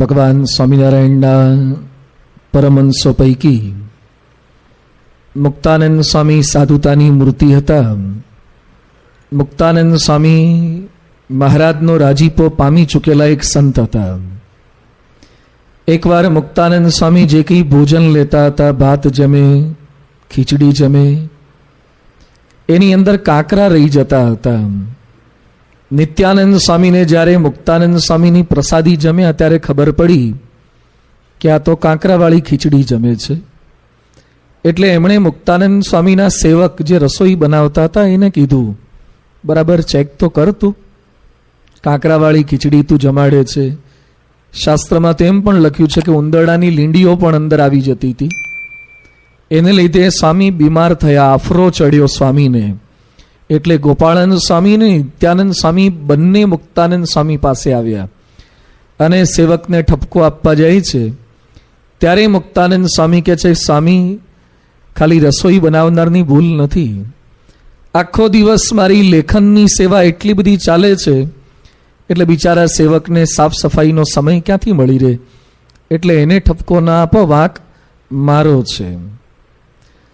ભગવાન સ્વામિનારાયણના પરમહંસો પૈકી મુક્તાનંદ સ્વામી સાધુતાની મૂર્તિ હતા. મુક્તાનંદ સ્વામી મહારાજનો રાજીપો પામી ચૂકેલા એક સંત હતા. એકવાર મુક્તાનંદ સ્વામી જે કંઈ ભોજન લેતા હતા, ભાત જમે, ખીચડી જમે, એની અંદર કાંકરા રહી જતા હતા. નિત્યાનંદ સ્વામીને જ્યારે મુક્તાનંદ સ્વામીની પ્રસાદી જમ્યા ત્યારે ખબર પડી કે આ તો કાંકરાવાળી ખીચડી જમે છે. એટલે એમણે મુક્તાનંદ સ્વામીના સેવક જે રસોઈ બનાવતા હતા એને કીધું, બરાબર ચેક તો કર, તું કાંકરાવાળી ખીચડી તું જમાડે છે. શાસ્ત્રમાં તો એમ પણ લખ્યું છે કે ઉંદરડાની લીંડીઓ પણ અંદર આવી જતી હતી. એને લીધે સ્વામી બીમાર થયા, આફરો ચડ્યો સ્વામીને. એટલે ગોપાળાનંદ સ્વામી ને નિત્યાનંદ સ્વામી બંને મુક્તાનંદ સ્વામી પાસે આવ્યા અને સેવકને ઠપકો આપવા જાય છે. ત્યારે મુક્તાનંદ સ્વામી કહે છે, સ્વામી ખાલી રસોઈ બનાવનારની ભૂલ નથી, આખો દિવસ મારી લેખનની સેવા એટલી બધી ચાલે છે એટલે બિચારા સેવકને સાફ સફાઈનો સમય ક્યાંથી મળી રહે, એટલે એને ઠપકો ના આપો, વાંક મારો છે.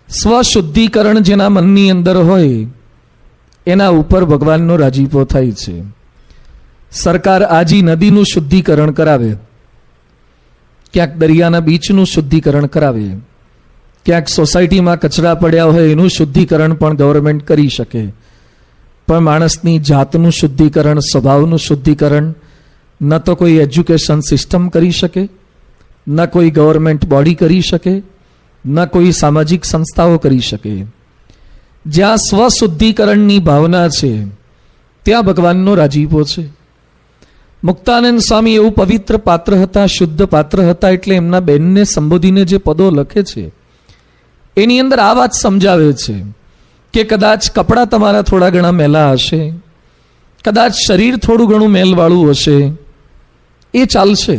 સ્વશુદ્ધિકરણ જેના મનની અંદર હોય એના ઉપર ભગવાનનો રાજીપો થાય છે. સરકાર આજી નદીનું શુદ્ધિકરણ કરાવે, ક્યાંક દરિયાના બીચનું શુદ્ધિકરણ કરાવે, ક્યાંક સોસાયટીમાં કચરા પડ્યા હોય એનું શુદ્ધિકરણ પણ ગવર્મેન્ટ કરી શકે. પણ માણસની જાતનું શુદ્ધિકરણ, સ્વભાવનું શુદ્ધિકરણ ન તો કોઈ એજ્યુકેશન સિસ્ટમ કરી શકે, ન કોઈ ગવર્મેન્ટ બોડી કરી શકે, ન કોઈ સામાજિક સંસ્થાઓ કરી શકે. જ્યાં સ્વશુદ્ધિકરણની ભાવના છે ત્યાં ભગવાનનો રાજીપો છે. મુક્તાનંદ સ્વામી એવું પવિત્ર પાત્ર હતા, શુદ્ધ પાત્ર હતા, એટલે એમના બેનને સંબોધીને જે પદો લખે છે એની અંદર આ વાત સમજાવે છે કે કદાચ કપડાં તમારા થોડા ઘણા મેલા હશે, કદાચ શરીર થોડું ઘણું મેલવાળું હશે, એ ચાલશે,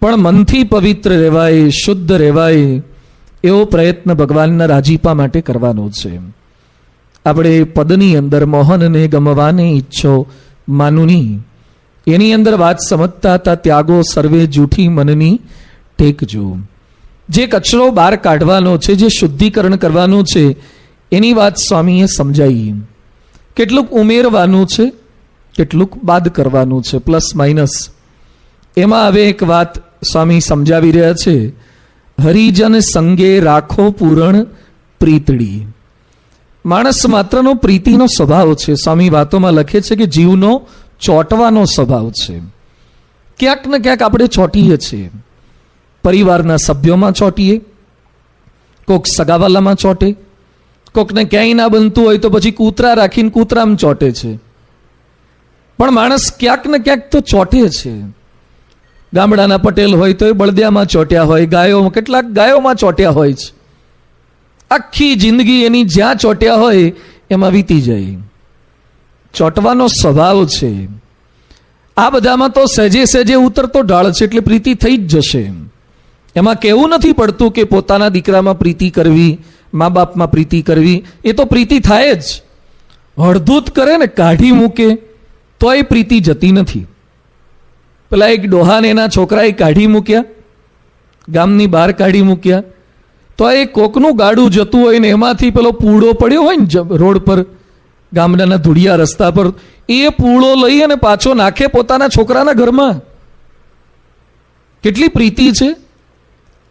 પણ મનથી પવિત્ર રહેવાય, શુદ્ધ રહેવાય એવો પ્રયત્ન ભગવાનના રાજીપા માટે કરવાનો છે. આપણે પદની અંદર મોહનને ગમવાને ઈચ્છો માનુની, એની અંદર વાત સમજતા હતા, ત્યાગો સર્વે જૂઠી મનની ટેકજો. જે કચરો બહાર કાઢવાનો છે, જે શુદ્ધિકરણ કરવાનું છે એની વાત સ્વામીએ સમજાવી. કેટલુંક ઉમેરવાનું છે, કેટલુંક બાદ કરવાનું છે, પ્લસ માઇનસ. એમાં હવે એક વાત સ્વામી સમજાવી રહ્યા છે, હરિજન સંગે રાખો પૂરણ પ્રીતડી. માણસ માત્રનો પ્રીતિનો સ્વભાવ છે. સ્વામી વાતોમાં લખે છે કે જીવનો ચોંટવાનો સ્વભાવ છે. ક્યાંક ને ક્યાંક આપણે ચોંટીએ છીએ. પરિવારના સભ્યોમાં ચોંટીએ, કોક સગાવાલામાં ચોંટે, કોકને ક્યાંય ના બનતું હોય તો પછી કૂતરા રાખીને કૂતરામાં ચોંટે છે. પણ માણસ ક્યાંક ને ક્યાંક તો ચોંટે છે. ગામડાના પટેલ હોય તો એ બળદિયામાં ચોંટ્યા હોય, ગાયો, કેટલાક ગાયોમાં ચોંટ્યા હોય છે. આખી જિંદગી એની જ્યાં ચોંટ્યા હોય એમાં વીતી જાય. ચોંટવાનો સ્વભાવ છે. આ બધામાં તો સહેજે સહેજે ઉતરતો ઢાળ છે, એટલે પ્રીતિ થઈ જ જશે. એમાં કહેવું નથી પડતું કે પોતાના દીકરામાં પ્રીતિ કરવી, મા બાપમાં પ્રીતિ કરવી, એ તો પ્રીતિ થાય જ. હળધૂત કરે ને કાઢી મૂકે તો એ પ્રીતિ જતી નથી. પેલા એક ડોહાને એના છોકરાએ કાઢી મૂક્યા, ગામની બહાર કાઢી મૂક્યા, તો એ કોકનું ગાડું જતું હોય ને એમાંથી પેલો પૂળો પડ્યો હોય ને રોડ પર, ગામડાના ધૂળિયા રસ્તા પર, એ પૂળો લઈ અને પાછો નાખે પોતાના છોકરાના ઘરમાં. કેટલી પ્રીતિ છે.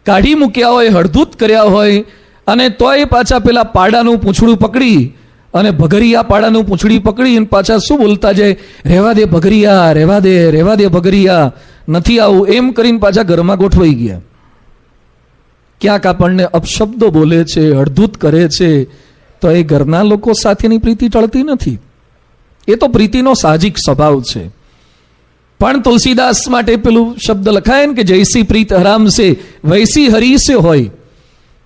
કાઢી મૂક્યા હોય, હળધૂત કર્યા હોય, અને તોય પાછા પેલા પાડાનું પૂંછડું પકડી અને ભગરિયા પાડાનું પૂંછડી પકડી અને પાછા શું બોલતા જાય, રહેવા દે ભગરિયા, રહેવા દે, રહેવા દે ભગરિયા, નથી આવું, એમ કરીને પાછા ઘરમાં ગોઠવાઈ ગયા. ક્યાંક આપણને અપશબ્દો બોલે છે, હળધૂત કરે છે, તો એ ઘરના લોકો સાથેની પ્રીતિ ટળતી નથી. એ તો પ્રીતિનો સાહજિક સ્વભાવ છે. પણ તુલસીદાસ માટે પેલું શબ્દ લખાય ને કે જૈસી પ્રીત હરામ સે વૈસી હરી સે હોય.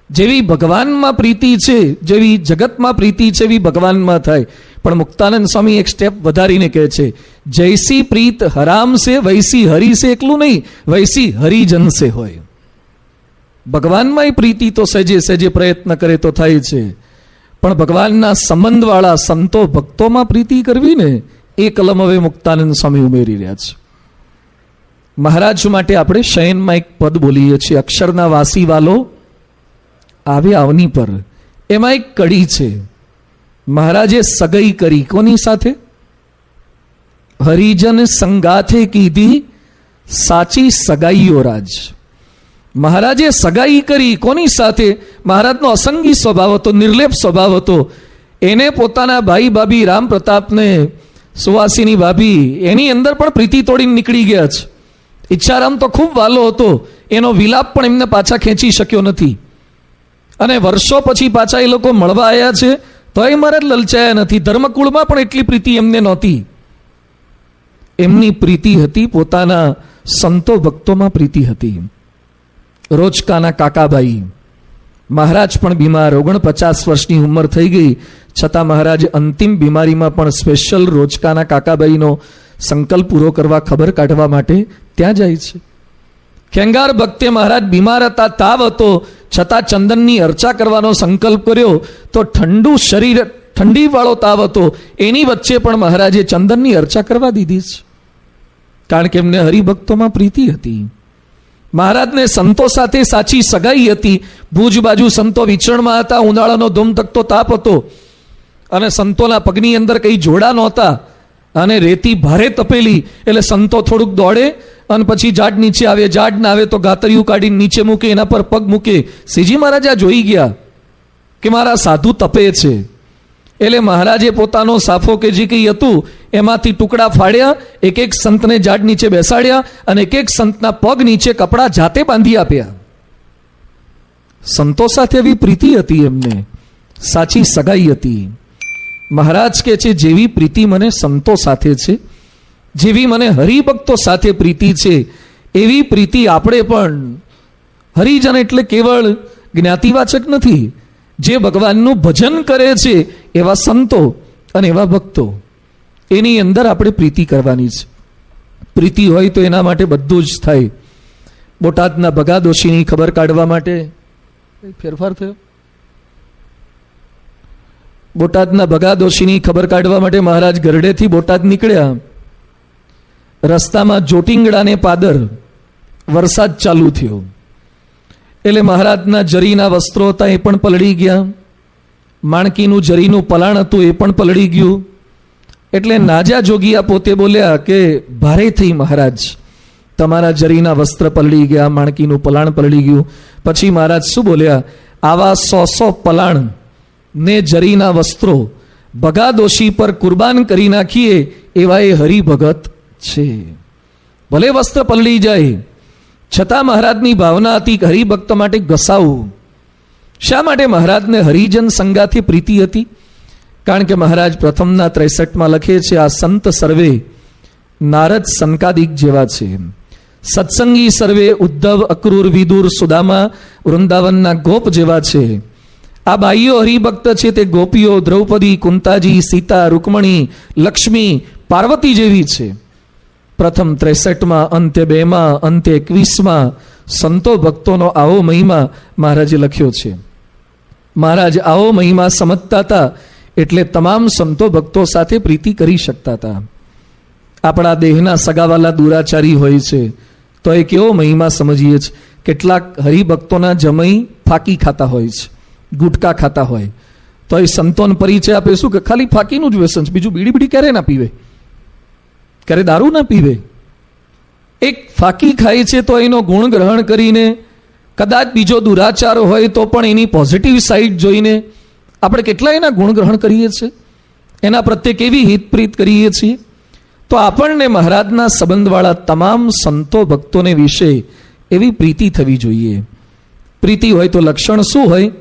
જેવી ભગવાનમાં પ્રીતિ છે, જેવી જગતમાં પ્રીતિ છે, એવી ભગવાનમાં થાય. પણ મુક્તાનંદ સ્વામી એક સ્ટેપ વધારીને કહે છે, જૈસી પ્રીત હરામ સે વૈસી હરી સે, એકલું નહીં, વૈસી હરિજન સે હોય. ભગવાનમાં પ્રીતિ તો સહેજે સહેજે પ્રયત્ન કરે તો થાય છે, પણ ભગવાનના સંબંધવાળા સંતો ભક્તોમાં પ્રીતિ કરવી ને, એ કલમ હવે મુક્તાનંદ સ્વામી ઉમેરી રહ્યા છે. મહારાજ માટે આપણે શયનમાં એક પદ બોલીએ છીએ, અક્ષરના વાસી વાલો આવે આવની પર. એમાં એક કડી છે. મહારાજે સગાઈ કરી કોની સાથે? હરિજન સંગાથે કીધી સાચી સગાઈઓ રાજ. મહારાજે સગાઈ કરી કોની સાથે? મહારાજનો અસંગી સ્વભાવ હતો, નિર્લેપ સ્વભાવ હતો. એને પોતાના ભાઈ ભાભી રામ પ્રતાપને, સુવાસીની ભાભી, એની અંદર પણ પ્રીતિ તોડીને નીકળી ગયા છે. ઈચ્છારામ તો ખૂબ વાલો હતો, એનો વિલાપ પણ એમને પાછા ખેંચી શક્યો નથી. અને વર્ષો પછી પાછા એ લોકો મળવા આવ્યા છે તોય મહારાજ લલચાયા નથી. ધર્મકુળમાં પણ એટલી પ્રીતિ એમને નહોતી. એમની પ્રીતિ હતી પોતાના સંતો ભક્તોમાં પ્રીતિ હતી. રોચકાના કાકાભાઈ મહારાજ પણ બીમાર, 49 વર્ષની ઉંમર થઈ ગઈ છતાં મહારાજ અંતિમ બીમારીમાં પણ સ્પેશિયલ રોચકાના કાકાભાઈનો સંકલ્પ પૂરો કરવા, ખબર કાઢવા માટે ત્યાં જાય છે. ખેંગાર ભક્તે મહારાજ બીમાર હતા, તાવ હતો, છતાં ચંદનની અર્ચા કરવાનો સંકલ્પ કર્યો તો ઠંડુ શરીર, ઠંડી વાળો તાવ હતો, એની વચ્ચે પણ મહારાજે ચંદનની અર્ચા કરવા દીધી છે. કારણ કે એમને હરિભક્તોમાં પ્રીતિ હતી. મહારાજને સંતો સાથે સાચી સગાઈ હતી. ભુજ બાજુ સંતો વિચરણમાં હતા, ઉનાળાનો ધોમધકતો તાપ હતો અને સંતોના પગની અંદર કંઈ જોડા નહોતા અને રેતી ભારે તપેલી, એટલે સંતો થોડુંક દોડે અને પછી ઝાડ નીચે આવે, ઝાડ ના આવે તો ગાતરિયું કાઢીને નીચે મૂકે, એના પર પગ મૂકે. શ્રીજી મહારાજ આ જોઈ ગયા કે મારા સાધુ તપે છે, એટલે મહારાજે પોતાનો સાફો કે જે કંઈ હતું એમાંથી ટુકડા ફાડ્યા, એક એક સંતને ઝાડ નીચે બેસાડ્યા અને એક એક સંતના પગ નીચે કપડાં જાતે બાંધી આપ્યા. સંતો સાથે એવી પ્રીતિ હતી, એમને સાચી સગાઈ હતી. મહારાજ કહે છે જેવી પ્રીતિ મને સંતો સાથે છે, જેવી મને હરિભક્તો સાથે પ્રીતિ છે, એવી પ્રીતિ આપણે પણ, હરિજન એટલે કેવળ જ્ઞાતિવાચક નથી, જે ભગવાનનું ભજન કરે છે એવા સંતો અને એવા ભક્તો, એની અંદર આપણે પ્રીતિ કરવાની છે. પ્રીતિ હોય તો એના માટે બધું જ થાય. બોટાદના ભગાદોશીની ખબર કાઢવા માટે ફેરફાર થયો. બોટાદના ભગાદોશીની ખબર કાઢવા માટે મહારાજ ગરડેથી બોટાદ નીકળ્યા. રસ્તામાં જોટિંગડાને પાદર વરસાદ ચાલુ થયો એટલે મહારાજના જરીના વસ્ત્રો હતા એ પણ પલળી ગયા, માણકીનું જરીનું પલાણ હતું એ પણ પલળી ગયું. એટલે નાજા જોગિયા પોતે બોલ્યા કે ભારે થઈ મહારાજ, તમારા જરીના વસ્ત્ર પલળી ગયા, માણકીનું પલાણ પલળી ગયું. પછી મહારાજ શું બોલ્યા? આવા 100 પલાણ ને જરીના વસ્ત્રો ભગાદોશી પર કુરબાન કરી નાખીએ એવા એ હરિભગત છે. ભલે વસ્ત્ર પલળી જાય છતાં મહારાજની ભાવના હતી કે હરિભક્ત માટે ઘસાવું. શા માટે મહારાજને હરિજન સંગાથી પ્રીતિ હતી? કારણ કે મહારાજ પ્રથમના 63માં લખે છે, આ સંત સર્વે નારદ સંકાદિક જેવા છે, સત્સંગી સર્વે ઉદ્ધવ અક્રૂર વિદુર સુદામા વૃંદાવનના ગોપ જેવા છે. આ બાઈઓ હરિભક્ત છે તે ગોપીઓ દ્રૌપદી, કુંતાજી, સીતા, રૂકમણી, લક્ષ્મી, પાર્વતી જેવી છે. પ્રથમ 63માં, અંત્ય 2માં, અંત્ય 21માં સંતો ભક્તોનો આવો મહિમા મહારાજે લખ્યો છે. મહારાજ આવો મહિમા સમજતા હતા એટલે તમામ સંતો ભક્તો સાથે પ્રીતિ કરી શકતા હતા. આપણા દેહના સગાવાલા દુરાચારી હોય છે તો એ કેવો મહિમા સમજીએ છીએ. કેટલાક હરિભક્તોના જમઈ ફાકી ખાતા હોય છે, ગુટકા ખાતા હોય તો એ સંતોન પરિચય આપે શું કે ખાલી ફાકીનું જ વ્યસન છે, બીજું બીડી ક્યારે ના પીવે, ક્યારે દારૂ ના પીવે. એક ફાકી ખાય છે તો એનો ગુણ ગ્રહણ કરીને, કદાચ બીજો દુરાચાર હોય તો પણ એની પોઝિટિવ સાઈડ જોઈને આપણે કેટલા એના ગુણ ગ્રહણ કરીએ છીએ, એના પ્રત્યે કેવી હિતપ્રીત કરીએ છીએ. તો આપણને મહારાજના સંબંધવાળા તમામ સંતો ભક્તોને વિશે એવી પ્રીતિ થવી જોઈએ. પ્રીતિ હોય તો લક્ષણ શું હોય?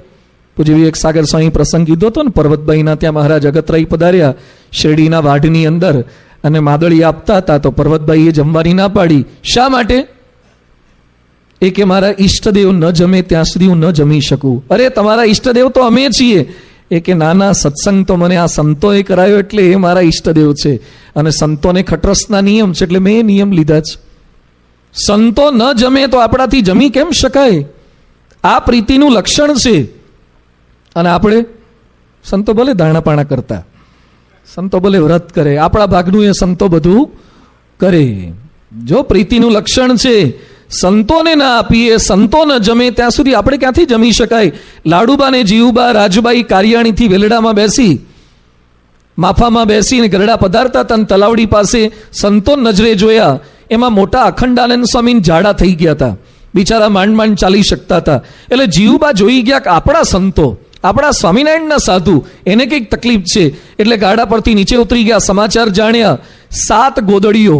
પૂજ્ય વિવેક સાગર સ્વામી પ્રસંગ કીધો હતો ને, પર્વતભાઈના ત્યાં મહારાજ અગતરાઈ પધાર્યા શેરડીના વાઢની અંદર અને માદળી આપતા હતા તો પર્વતભાઈએ જમવાની ના પાડી. શા માટે? એ કે મારા ઈષ્ટદેવ ન જમે ત્યાં સુધી હું ન જમી શકું. અરે તમારા ઈષ્ટદેવ તો અમે છીએ. એ કે નાના, સત્સંગ તો મને આ સંતોએ કરાયો એટલે એ મારા ઈષ્ટદેવ છે અને સંતોને ખટરસના નિયમ છે એટલે મેં એ નિયમ લીધા છે. સંતો ન જમે તો આપણાથી જમી કેમ શકાય? આ પ્રીતિનું લક્ષણ છે. અને આપણે સંતો ભલે દાણાપાણા કરતા, સંતો ભલે વ્રત કરે, આપણા ભાગનું એ સંતો બધું કરે. જો પ્રીતિનું લક્ષણ છે સંતોને ના આપીએ, સંતો ન જમે ત્યાં સુધી આપણે ક્યાંથી જમી શકાય? લાડુબા ને જીવુબા રાજબાઈ કારિયાણીથી વેલડામાં બેસી, માફામાં બેસીને ગરડા પધારતા હતા, તલાવડી પાસે સંતો નજરે જોયા. એમાં મોટા અખંડાનંદ સ્વામી ઝાડા થઈ ગયા હતા, બિચારા માંડ માંડ ચાલી શકતા હતા. એટલે જીવુબા જોઈ ગયા કે આપણા સંતો, આપણા સ્વામિનારાયણના સાધુ, એને કંઈક તકલીફ છે. એટલે ગાડા પરથી નીચે ઉતરી ગયા, સમાચાર જાણ્યા. 7 ગોદડીઓ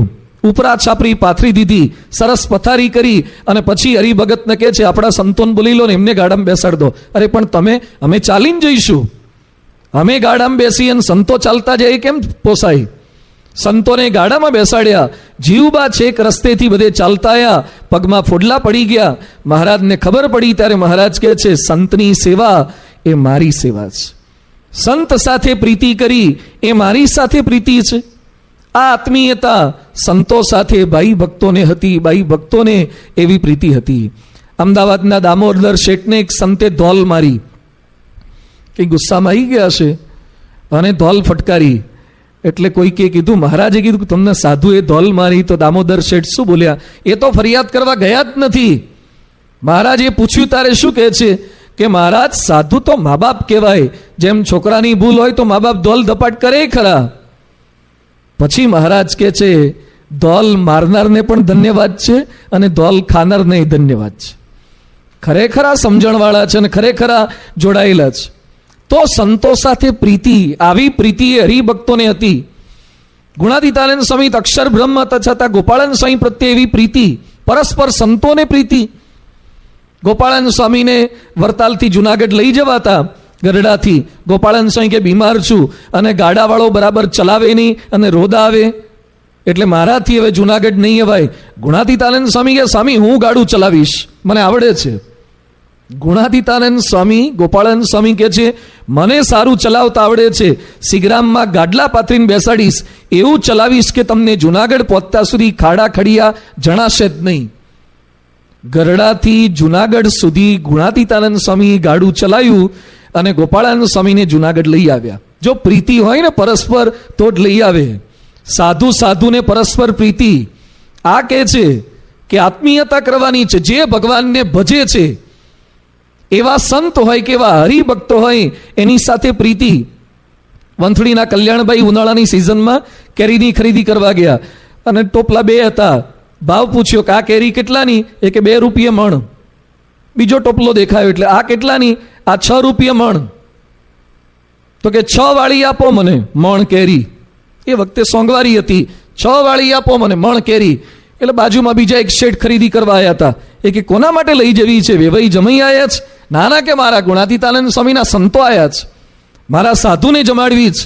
ઉપરા છાપરી પાથરી દીધી, સરસ પથારી કરી, અને પછી હરિભગતને કહે છે આપણા સંતોને બોલી લો ને એમને ગાડામાં બેસાડ દો. અરે પણ અમે ચાલીને જઈશું, અમે ગાડામાં બેસી અને સંતો ચાલતા જાય કેમ પોસાય? સંતોને ગાડામાં બેસાડ્યા. જીવબા છેક રસ્તેથી બધે ચાલતા આવ્યા, પગમાં ફોડલા પડી ગયા. મહારાજને ખબર પડી ત્યારે મહારાજ કહે છે સંતની સેવા એ મારી સેવા છે, સંત સાથે પ્રીતિ કરી એ મારી સાથે પ્રીતિ છે. આ આત્મીયતા સંતો સાથે ભાઈ ભક્તોને હતી, ભાઈ ભક્તોને એવી પ્રીતિ હતી. અમદાવાદના દામોદર શેઠને એક સંતે ધોલ મારી, કંઈ ગુસ્સામાં આવી ગયા છે અને ધોલ ફટકારી. એટલે કોઈકે કીધું, મહારાજે કીધું તમને સાધુએ ધોલ મારી. તો દામોદર શેઠ શું બોલ્યા? એ તો ફરિયાદ કરવા ગયા જ નથી. મહારાજે પૂછ્યું તારે શું કહે છે? કે મહારાજ સાધુ તો મા બાપ કહેવાય, જેમ છોકરાની ભૂલ હોય તો મા બાપ ધોલ ધપાટ કરે ખરા. પછી મહારાજ કહે છે ધોલ મારનારને પણ ધન્યવાદ છે અને ધોલ ખાનારને ધન્યવાદ છે. ખરેખર આ સમજણવાળા છે અને ખરેખર આ જોડાયેલા છે. તો સંતો સાથે પ્રીતિ, આવી પ્રીતિ એ હરિભક્તોને હતી. ગુણાતીતાનંદ સ્વામી અક્ષર બ્રહ્મ હતા છતાં ગોપાળન સ્વામી પ્રત્યે એવી પ્રીતિ, પરસ્પર સંતોને પ્રીતિ. ગોપાળન સ્વામીને વરતાલથી જુનાગઢ લઈ જવાતા ગરડાથી. ગોપાળન સ્વામી કે બીમાર છું અને ગાડાવાળો બરાબર ચલાવે નહીં અને રોદા આવે, એટલે મારાથી હવે જુનાગઢ નહીં અવાય. ગુણાતીતાનંદ સ્વામી કે સ્વામી હું ગાડું ચલાવીશ, મને આવડે છે. ગુણાતીતાનંદ સ્વામી ગોપાળન સ્વામી કે છે મને સારું ચલાવતા આવડે છે, સિગ્રામમાં ગાડલા પાથરીને બેસાડીશ, એવું ચલાવીશ કે તમને જુનાગઢ પહોંચતા સુધી ખાડા ખડિયા જણાશે જ નહીં. ગરડાથી જુનાગઢ સુધી ગુણાતીતાનંદ સ્વામી ગાડું ચલાવ્યું અને ગોપાળાનંદ સ્વામીને જુનાગઢ લઈ આવ્યા. જો પ્રીતિ હોય ને પરસ્પર તો જ લઈ આવે. સાધુ સાધુને પરસ્પર પ્રીતિ. આ કહે છે કે આત્મીયતા કરવાની છે. જે ભગવાનને ભજે છે એવા સંત હોય કે એવા હરિભક્તો હોય એની સાથે પ્રીતિ. વંથળીના કલ્યાણભાઈ ઉનાળાની સિઝનમાં કેરીની ખરીદી કરવા ગયા અને ટોપલા 2 હતા. ભાવ પૂછ્યો કે આ કેરી કેટલાની? એ કે 2 રૂપિયા મણ. બીજો ટોપલો દેખાયો એટલે આ કેટલાની? આ 6 રૂપિયા મણ. તો કે 6 વાળી આપો મને મણ કેરી. એ વખતે સોંગવારી હતી. 6 વાળી આપો મને મણ કેરી. એટલે બાજુમાં બીજા એક શેઠ ખરીદી કરવા આવ્યા હતા. એ કે કોના માટે લઈ જવી છે? વેવાઈ જમાઈ આવ્યા છે? નાના કે મારા ગુણાતીતાનંદ સ્વામીના સંતો આવ્યા છે, મારા સાધુને જમાડવી છે.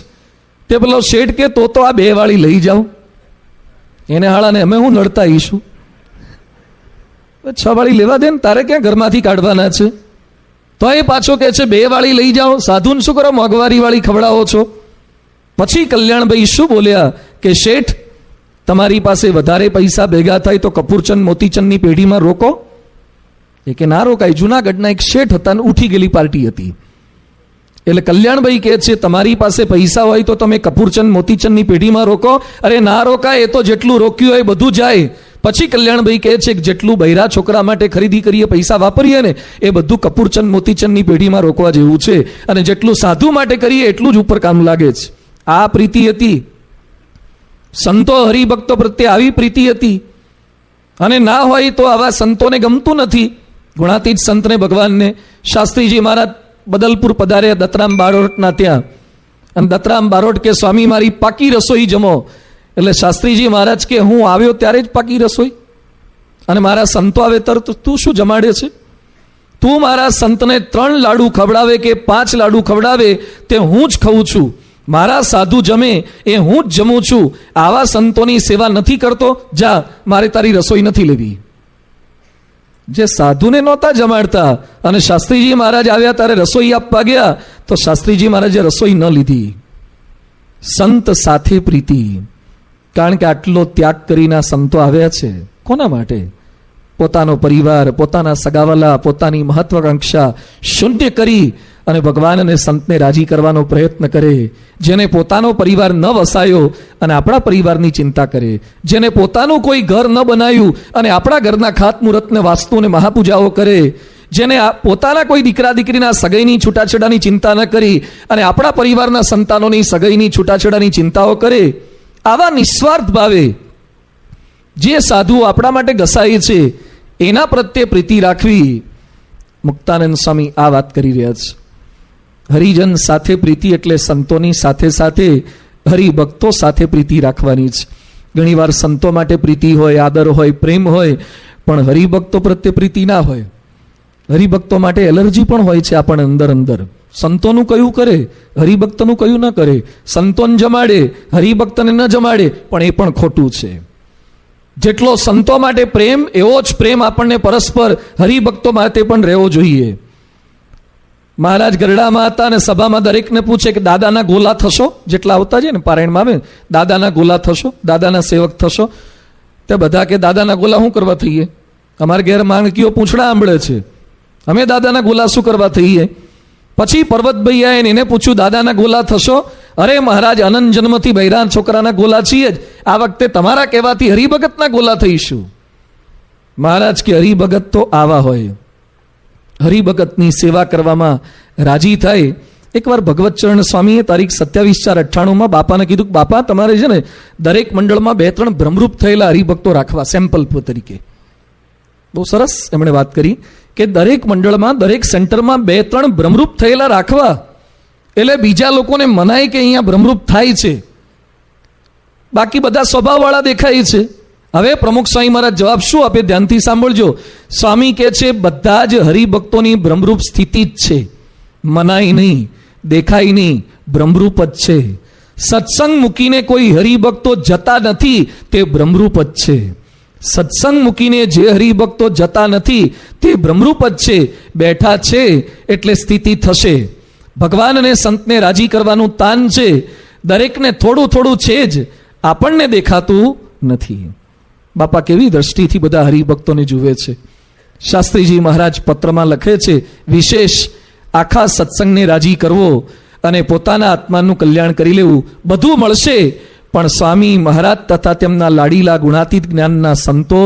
તે પેલો શેઠ કે તો આ 2 વાળી લઈ જાઓ. એને હાળાને અમે હું નડતા આવીશું? 6 વાળી લેવા દે ને, તારે ક્યાં ઘરમાંથી કાઢવાના છે? તો એ પાછો કહે છે 2 વાળી લઈ જાઓ. સાધુને શું કરો મોંઘવારી વાળી ખવડાવો છો? પછી કલ્યાણભાઈ શું બોલ્યા કે શેઠ તમારી પાસે વધારે પૈસા ભેગા થાય તો કપૂરચંદ મોતીચંદની પેઢીમાં રોકો. એ કે ના રોકાય. જુનાગઢના એક શેઠ હતા, ઉઠી ગયેલી પાર્ટી હતી. એટલે કલ્યાણભાઈ કહે છે તમારી પાસે પૈસા હોય તો તમે કપૂરચંદ મોતીચંદની પેઢીમાં રોકો. અરે ના રોકાય, એ તો જેટલું રોક્યું હોય બધું જાય. પછી કલ્યાણભાઈ કહે છે કે જેટલું બૈરા છોકરા માટે ખરીદી કરીએ, પૈસા વાપરીએ ને, એ બધું કપૂરચંદ મોતીચંદની પેઢીમાં રોકવા જેવું છે. અને જેટલું સાધુ માટે કરીએ એટલું જ ઉપર કામ લાગે છે. આ પ્રીતિ હતી. સંતો હરિભક્તો પ્રત્યે આવી પ્રીતિ હતી. અને ના હોય તો આવા સંતોને ગમતું નથી. ગુણાતીત સંતને ભગવાનને શાસ્ત્રીજી મહારાજ બદલપુર પધાર્યા દત્તરામ બારોટના ત્યાં. અને દત્તરામ બારોટ કે સ્વામી મારી પાકી રસોઈ જમો. એટલે શાસ્ત્રીજી મહારાજ કે હું આવ્યો ત્યારે જ પાકી રસોઈ, અને મારા સંતો આવે તરત તું શું જમાડે છે? તું મારા સંતને 3 લાડુ ખવડાવે કે 5 લાડુ ખવડાવે તે હું જ ખાઉં છું. મારા સાધુ જમે એ હું જ જમું છું. આવા સંતોની સેવા નથી કરતો, જા, મારે તારી રસોઈ નથી લેવી. જે સાધુને નહોતા જમાડતા અને શાસ્ત્રીજી મહારાજ આવ્યા ત્યારે રસોઈ આપવા ગયા તો શાસ્ત્રીજી મહારાજે રસોઈ ન લીધી. સંત સાથે પ્રીતિ. કારણ કે આટલો ત્યાગ કરીને સંતો આવ્યા છે કોના માટે? પોતાનો પરિવાર, પોતાના સગાવાલા, પોતાની મહત્વાકાંક્ષા શૂન્ય કરી અને ભગવાન અને સંતને રાજી કરવાનો પ્રયત્ન કરે, જેને પોતાનો પરિવાર ન વસાયો અને આપણા પરિવારની ચિંતા કરે, જેને પોતાનું કોઈ ઘર ન બનાવ્યું અને આપણા ઘરના ખાતમુહૂર્તને વાસ્તુને મહાપૂજાઓ કરે, જેને પોતાના કોઈ દીકરા દીકરીના સગાઈની છૂટાછેડાની ચિંતા ન કરી અને આપણા પરિવારના સંતાનોની સગાઈની છૂટાછેડાની ચિંતાઓ કરે, આવા નિસ્વાર્થ ભાવે જે સાધુ આપણા માટે ઘસાય છે એના પ્રત્યે પ્રીતિ રાખવી. મુક્તાનંદ સ્વામી આ વાત કરી રહ્યા છે. હરિજન સાથે પ્રીતિ એટલે સંતોની સાથે સાથે હરિભક્તો સાથે પ્રીતિ રાખવાની છે. ઘણીવાર સંતો માટે પ્રીતિ હોય, આદર હોય, પ્રેમ હોય, પણ હરિભક્તો પ્રત્યે પ્રીતિ ના હોય. હરિભક્તો માટે એલર્જી પણ હોય છે આપણને અંદર અંદર. સંતોનું કયું કરે, હરિભક્તનું કયું ન કરે. સંતોને જમાડે, હરિભક્તને ન જમાડે, પણ એ પણ ખોટું છે. જેટલો સંતો માટે પ્રેમ, એવો જ પ્રેમ આપણને પરસ્પર હરિભક્તો માટે પણ રહેવો જોઈએ. મહારાજ ગરડામાં હતા અને સભામાં દરેકને પૂછે કે દાદાના ગોલા થશો? જેટલા આવતા છે ને પારાયણમાં આવે, દાદાના ગોલા થશો, દાદાના સેવક થશો? તે બધા કે દાદાના ગોલા શું કરવા થઈએ? અમારે ઘેર માણકીઓ પૂંછડા આંબળે છે, અમે દાદાના ગોલા શું કરવા થઈએ? પછી પર્વતભાઈ આવીને એને પૂછ્યું દાદાના ગોલા થશો? અરે મહારાજ, અનંત જન્મથી બૈરાન છોકરાના ગોલા છીએ જ, આ વખતે તમારા કહેવાથી હરિભગતના ગોલા થઈશું. મહારાજ કે હરિભગત તો આવા હોય, હરિભગતની સેવા કરવામાં રાજી થાય. એકવાર ભગવતચરણ સ્વામીએ તારીખ 27/4/98 બાપાને કીધું કે બાપા તમારે છે ને દરેક મંડળમાં 2-3 ભ્રમરૂપ થયેલા હરિભક્તો રાખવા સેમ્પલ તરીકે. બહુ સરસ એમણે વાત કરી કે દરેક મંડળમાં, દરેક સેન્ટરમાં 2-3 ભ્રમરૂપ થયેલા રાખવા, એટલે બીજા લોકોને મનાય કે અહીંયા ભ્રમરૂપ થાય છે, બાકી બધા સ્વભાવવાળા દેખાય છે. હવે પ્રમુખ સ્વામી મહારાજ જવાબ શું આપે? ધ્યાનથી સાંભળજો. સ્વામી કહે છે બધા જ હરિભક્તોની ભ્રમરૂપ સ્થિતિ જ છે, મનાય નહીં, દેખાય નહીં, ભ્રમરૂપ જ છે. સત્સંગ મૂકીને કોઈ હરિભક્તો જતા નથી, તે ભ્રમરૂપ જ છે. સત્સંગ મૂકીને જે હરિભક્તો જતા નથી તે ભ્રમરૂપ જ છે. બેઠા છે એટલે સ્થિતિ થશે. ભગવાન અને સંતને રાજી કરવાનું તાન છે, દરેકને થોડું થોડું છે જ, આપણને દેખાતું નથી. બાપા કેવી દ્રષ્ટિથી બધા હરિભક્તોને જુએ છે. શાસ્ત્રીજી મહારાજ પત્રમાં લખે છે, વિશેષ આખા સત્સંગને રાજી કરવો અને પોતાના આત્માનું કલ્યાણ કરી લેવું, બધું મળશે, પણ સ્વામી મહારાજ તથા તેમના લાડીલા ગુણાતીત જ્ઞાનના સંતો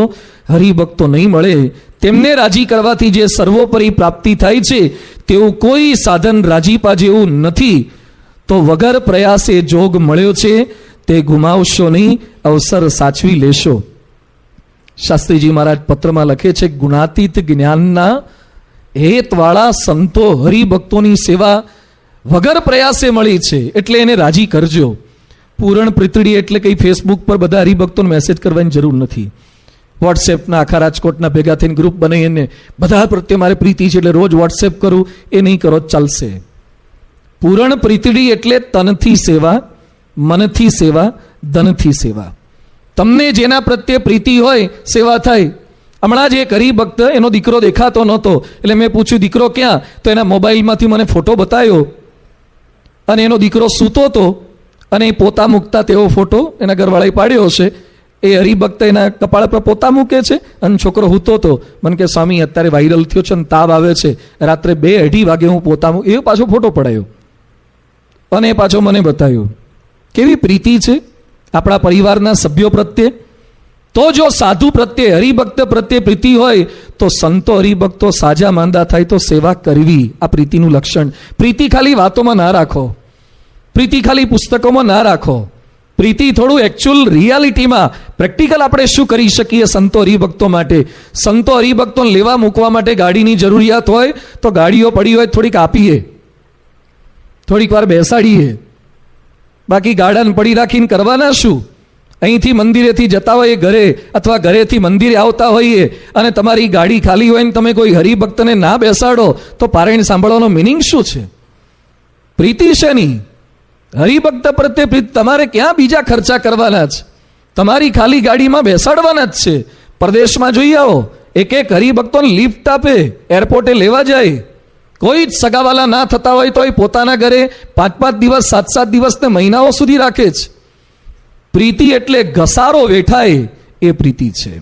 હરિભક્તો નહીં મળે. તેમને રાજી કરવાથી જે સર્વોપરી પ્રાપ્તિ થાય છે તેવું કોઈ સાધન રાજીપા જેવું નથી. તો વગર પ્રયાસે જોગ મળ્યો છે, તે ગુમાવશો નહીં, અવસર સાચવી લેશો. શાસ્ત્રીજી મહારાજ પત્રમાં લખે છે, ગુણાતીત જ્ઞાનના હેતવાળા સંતો હરિભક્તોની સેવા વગર પ્રયાસે મળી છે, એટલે એને રાજી કરજો. પૂરણ પ્રીતડી એટલે કંઈ ફેસબુક પર બધા હરિભક્તોને મેસેજ કરવાની જરૂર નથી. વોટ્સએપના આખા રાજકોટના ભેગા થઈને ગ્રુપ બનાવીને બધા પ્રત્યે મારે પ્રીતિ છે એટલે રોજ વોટ્સએપ કરું, એ નહીં કરો ચાલશે. પૂરણ પ્રીતડી એટલે તનથી સેવા, મનથી સેવા, ધનથી સેવા. તમને જેના પ્રત્યે પ્રીતિ હોય સેવા થાય. હમણાં જ એક હરિભક્ત, એનો દીકરો દેખાતો નહોતો, એટલે મેં પૂછ્યું દીકરો ક્યાં? તો એના મોબાઈલમાંથી મને ફોટો બતાવ્યો અને એનો દીકરો સૂતો હતો અને એ પોતા મૂકતા તેવો ફોટો એના ઘરવાળાએ પાડ્યો હશે. એ હરિભક્ત એના કપાળ પર પોતા મૂકે છે અને છોકરો હૂતો હતો. મને કે સ્વામી અત્યારે વાયરલ થયો છે ને તાવ આવે છે, રાત્રે 2-2:30 વાગે હું પોતા મૂક, એ પાછો ફોટો પડાયો અને એ પાછો મને બતાવ્યો. કેવી પ્રીતિ છે આપણા પરિવારના સભ્યો પ્રત્યે. તો જો સાધુ પ્રત્યે, હરિભક્ત પ્રત્યે પ્રીતિ હોય તો સંતો હરિભક્તો સાજા માંદા થાય તો સેવા કરવી, આ પ્રીતિનું લક્ષણ. પ્રીતિ ખાલી વાતોમાં ના રાખો, પ્રીતિ ખાલી પુસ્તકોમાં ના રાખો. પ્રીતિ થોડું એકચ્યુઅલ રિયાલિટીમાં પ્રેક્ટિકલ આપણે શું કરી શકીએ સંતો હરિભક્તો માટે. સંતો હરિભક્તોને લેવા મૂકવા માટે ગાડીની જરૂરિયાત હોય તો ગાડીઓ પડી હોય થોડીક આપીએ, થોડીક વાર બેસાડીએ. બાકી ગાડાને પડી રાખીને કરવાના શું? અહીંથી મંદિરેથી જતા હોય ઘરે અથવા ઘરેથી મંદિરે આવતા હોઈએ અને તમારી ગાડી ખાલી હોય ને તમે કોઈ હરિભક્તને ના બેસાડો તો પારાયણ સાંભળવાનો મિનિંગ શું છે? પ્રીતિ છે નહીં. હરિભક્ત પ્રત્યે પ્રીતિ તમારે ક્યાં બીજા ખર્ચા કરવાના છે? તમારી ખાલી ગાડીમાં બેસાડવાના જ છે. પરદેશમાં જોઈ આવો, એક હરિભક્તોને લિફ્ટ આપે, એરપોર્ટે લેવા જાય. કોઈ જ સગાવાલા ના થતા હોય તો એ પોતાના ઘરે 5-5 દિવસ 7-7 દિવસ ને મહિનાઓ સુધી રાખે છે. પ્રીતિ એટલે ઘસારો વેઠાય એ પ્રીતિ છે.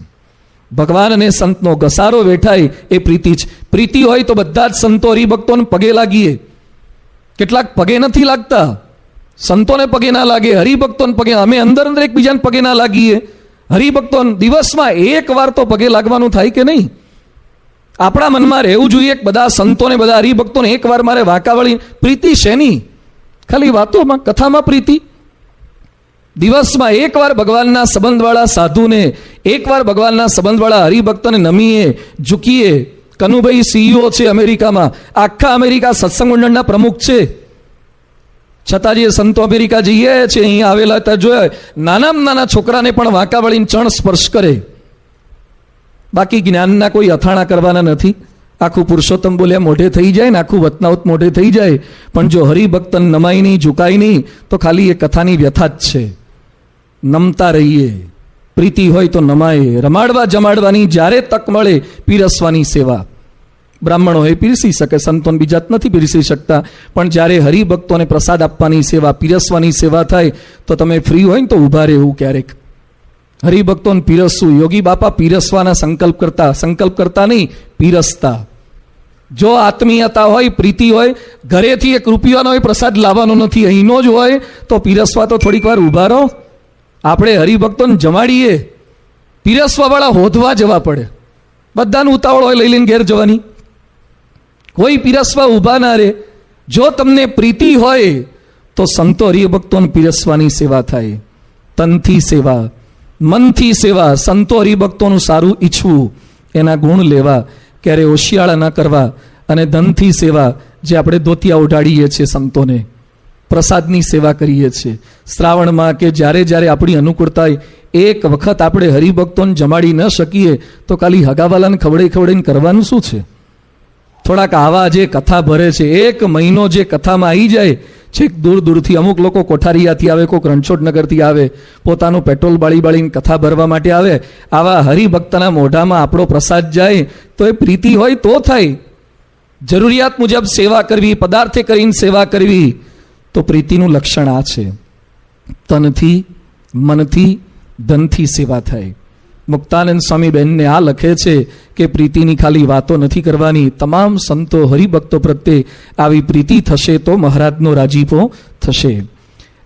ભગવાન અને સંતનો ઘસારો વેઠાય એ પ્રીતિ છે. પ્રીતિ હોય તો બધા જ સંતો હરિભક્તોને પગે લાગીએ, કેટલાક પગે નથી લાગતા, સંતોને પગે ના લાગે, હરિભક્તોને પગે, અમે અંદર અંદર એકબીજાને પગે ના લાગીએ. હરિભક્તો દિવસમાં એક વાર તો પગે લાગવાનું થાય કે નહીં? આપણા મનમાં રહેવું જોઈએ કે બધા સંતોને, બધા હરિભક્તોને એક વાર મારે વાંકાવળી. પ્રીતિ શેની? ખાલી વાતોમાં, કથામાં પ્રીતિ? દિવસમાં એકવાર ભગવાનના સંબંધવાળા સાધુને, એકવાર ભગવાનના સંબંધવાળા હરિભક્તોને નમીએ, ઝૂકીએ. કનુભાઈ CEO છે અમેરિકામાં, આખા અમેરિકા સત્સંગ મંડળના પ્રમુખ છે, છતાં જે સંતો અમેરિકા જઈએ છે, અહીંયા આવેલા ત્યાં જોયા, નાનામાં નાના છોકરાને પણ વાંકા વળીને ચરણ સ્પર્શ કરે. બાકી જ્ઞાનના કોઈ અથાણા કરવાના નથી. આખું પુરુષોત્તમ બોલ્યા મોઢે થઈ જાય ને આખું વતનાવત મોઢે થઈ જાય, પણ જો હરિભક્તન નમાય નહીં, ઝુકાય નહીં, તો ખાલી એ કથાની વ્યથા જ છે. નમતા રહીએ, પ્રીતિ હોય તો નમાય, રમાડવા જમાડવાની જ્યારે તક મળે પીરસવાની સેવા. બ્રાહ્મણો એ પીરસી શકે, સંતોન બીજા નથી પીરસી શકતા, પણ જ્યારે હરિભક્તોને પ્રસાદ આપવાની સેવા, પીરસવાની સેવા થાય તો તમે ફ્રી હોય ને તો ઊભા રહેવું ક્યારેક. હરિભક્તોને પીરસવું. યોગી બાપા પીરસવાના સંકલ્પ કરતા નહીં, પીરસતા. જો આત્મીયતા હોય, પ્રીતિ હોય, ઘરેથી એક રૂપિયાનો હોય પ્રસાદ લાવવાનો નથી, અહીંનો જ હોય તો પીરસવા તો થોડીક વાર ઊભા રહો. આપણે હરિભક્તોને જમાડીએ, પીરસવાવાળા હોધવા જવા પડે. બધાને ઉતાવળ હોય લઈ લઈને ઘેર જવાની, કોઈ પીરસવા ઊભા ના રહે. જો તમને પ્રીતિ હોય તો સંતો હરિભક્તોને પીરસવાની સેવા થાય. તનથી સેવા, મનથી સેવા, સંતો હરિભક્તોનું સારું ઈચ્છવું, એના ગુણ લેવા, ક્યારે હોશિયાળા ન કરવા. અને ધનથી સેવા, જે આપણે ધોતિયા ઉડાડીએ છીએ સંતોને, પ્રસાદની સેવા કરીએ છીએ. શ્રાવણમાં કે જ્યારે જ્યારે આપણી અનુકૂળતા એક વખત આપણે હરિભક્તોને જમાડી ન શકીએ તો ખાલી હગાવાલાને ખવડાઈને કરવાનું શું છે? થોડાક આવા જે કથા ભરે છે, એક મહિનો જે કથામાં આવી જાય, છેક દૂર દૂરથી અમુક લોકો કોઠારિયાથી આવે, કોઈક રણછોડનગરથી આવે, પોતાનું પેટ્રોલ બાળીને કથા ભરવા માટે આવે. આવા હરિભક્તના મોઢામાં આપણો પ્રસાદ જાય તો એ પ્રીતિ હોય તો થાય. જરૂરિયાત મુજબ સેવા કરવી, પદાર્થે કરીને સેવા કરવી, તો પ્રીતિનું લક્ષણ આ છે. તનથી, મનથી, ધનથી સેવા થાય. મુક્તાનંદ સ્વામી બહેનને આ લખે છે કે પ્રીતિની ખાલી વાતો નથી કરવાની, તમામ સંતો હરિભક્તો પ્રત્યે આવી પ્રીતિ થશે તો મહારાજનો રાજીપો થશે.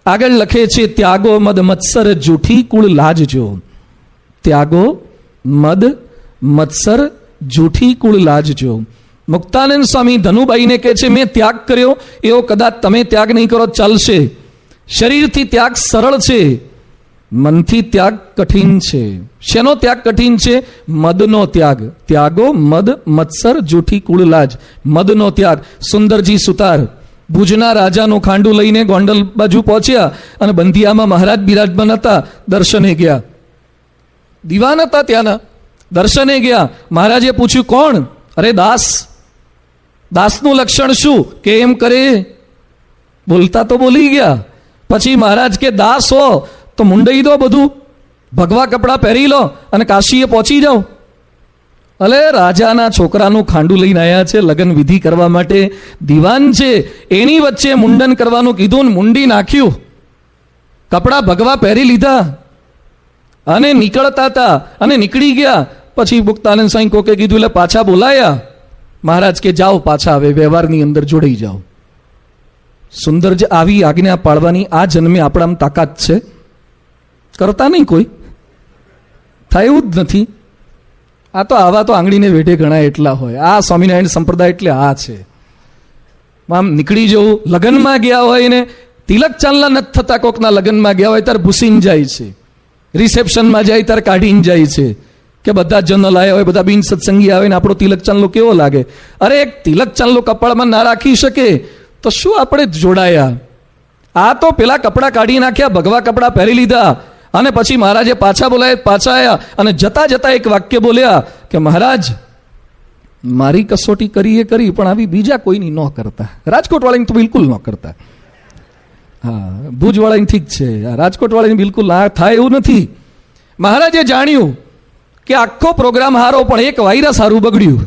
આગળ લખે છે, ત્યાગો મદ મત્સર જૂઠી કુળ લાજજો. ત્યાગો મદ મત્સર જૂઠી કુળ લાજજો. મુક્તાનંદ સ્વામી ધનુબાઈને કહે છે, મેં ત્યાગ કર્યો એવો કદાચ તમે ત્યાગ નહીં કરો ચાલશે. શરીરથી ત્યાગ સરળ છે, મનથી ત્યાગ કઠિન છે. શેનો ત્યાગ કઠિન છે? મદનો ત્યાગ. ત્યાગો મદ મત્સર જૂઠી કુળ લાજ. મદનો ત્યાગ. સુંદરજી સુતાર ભુજના રાજાનું ખાંડું લઈને ગોંડલ બાજુ પહોંચ્યા અને બંધિયામાં મહારાજ બિરાજમાન હતા. દર્શને ગયા, દીવાન હતા ત્યાંના. દર્શને ગયા, મહારાજે પૂછ્યું કોણ? અરે દાસ. દાસનું લક્ષણ શું? કે એમ કરે. બોલતા તો બોલી ગયા. પછી મહારાજ કે દાસ હો તો મુંડઈ દો, બધું ભગવા કપડાં પહેરી લો અને કાશીએ પહોંચી જાઓ. અલે રાજાના છોકરાનું ખાંડું લઈને આવ્યા છે લગ્ન વિધિ કરવા માટે, દીવાન છે, એની વચ્ચે મુંડન કરવાનું કીધું ને મુંડી નાખ્યું, કપડાં ભગવા પહેરી લીધા અને નીકળતા હતા અને નીકળી ગયા. પછી મુક્તાનંદ સ્વામી કોકે કીધું એટલે પાછા બોલાયા. મહારાજ કે જાઓ પાછા, હવે વ્યવહારની અંદર જોડાઈ જાઓ. સુંદર જ આવી આજ્ઞા પાળવાની આ જન્મે આપણામાં તાકાત છે? કરતા નહીં કોઈ, થાય એવું જ નથી. આ તો આવા તો આંગળીને વેઢે ગણાય એટલા હોય. આ સ્વામિનારાયણ સંપ્રદાય એટલે આ છે. આમ નીકળી જવું. લગ્નમાં ગયા હોય ને તિલક ચાંદલા નથી થતા, કોકના લગ્નમાં ગયા હોય ત્યારે ભૂસીને જાય છે, રિસેપ્શનમાં જાય ત્યારે કાઢીને જાય છે, કે બધા જનરલ આવ્યા હોય, બધા બિન સત્સંગી આવે ને આપણો તિલક ચાંદલો કેવો લાગે. અરે એક તિલક ચાંદલો કપાળમાં ના રાખી શકે તો શું આપણે જોડાયા? આ તો પેલા કપડાં કાઢી નાખ્યા, ભગવા કપડાં પહેરી લીધા અને પછી મહારાજે પાછા બોલાય, પાછા આવ્યા અને જતા જતા એક વાક્ય બોલ્યા કે મહારાજ મારી કસોટી કરી પણ આવી બીજા કોઈની ન કરતા. રાજકોટ વાળાની તો બિલકુલ ન કરતા. હા, ભુજ વાળાની ઠીક છે, રાજકોટ વાળાની બિલકુલ ના થાય એવું નથી. મહારાજે જાણ્યું કે આખો પ્રોગ્રામ હારો પણ એક વાયરસ હારું બગડ્યું.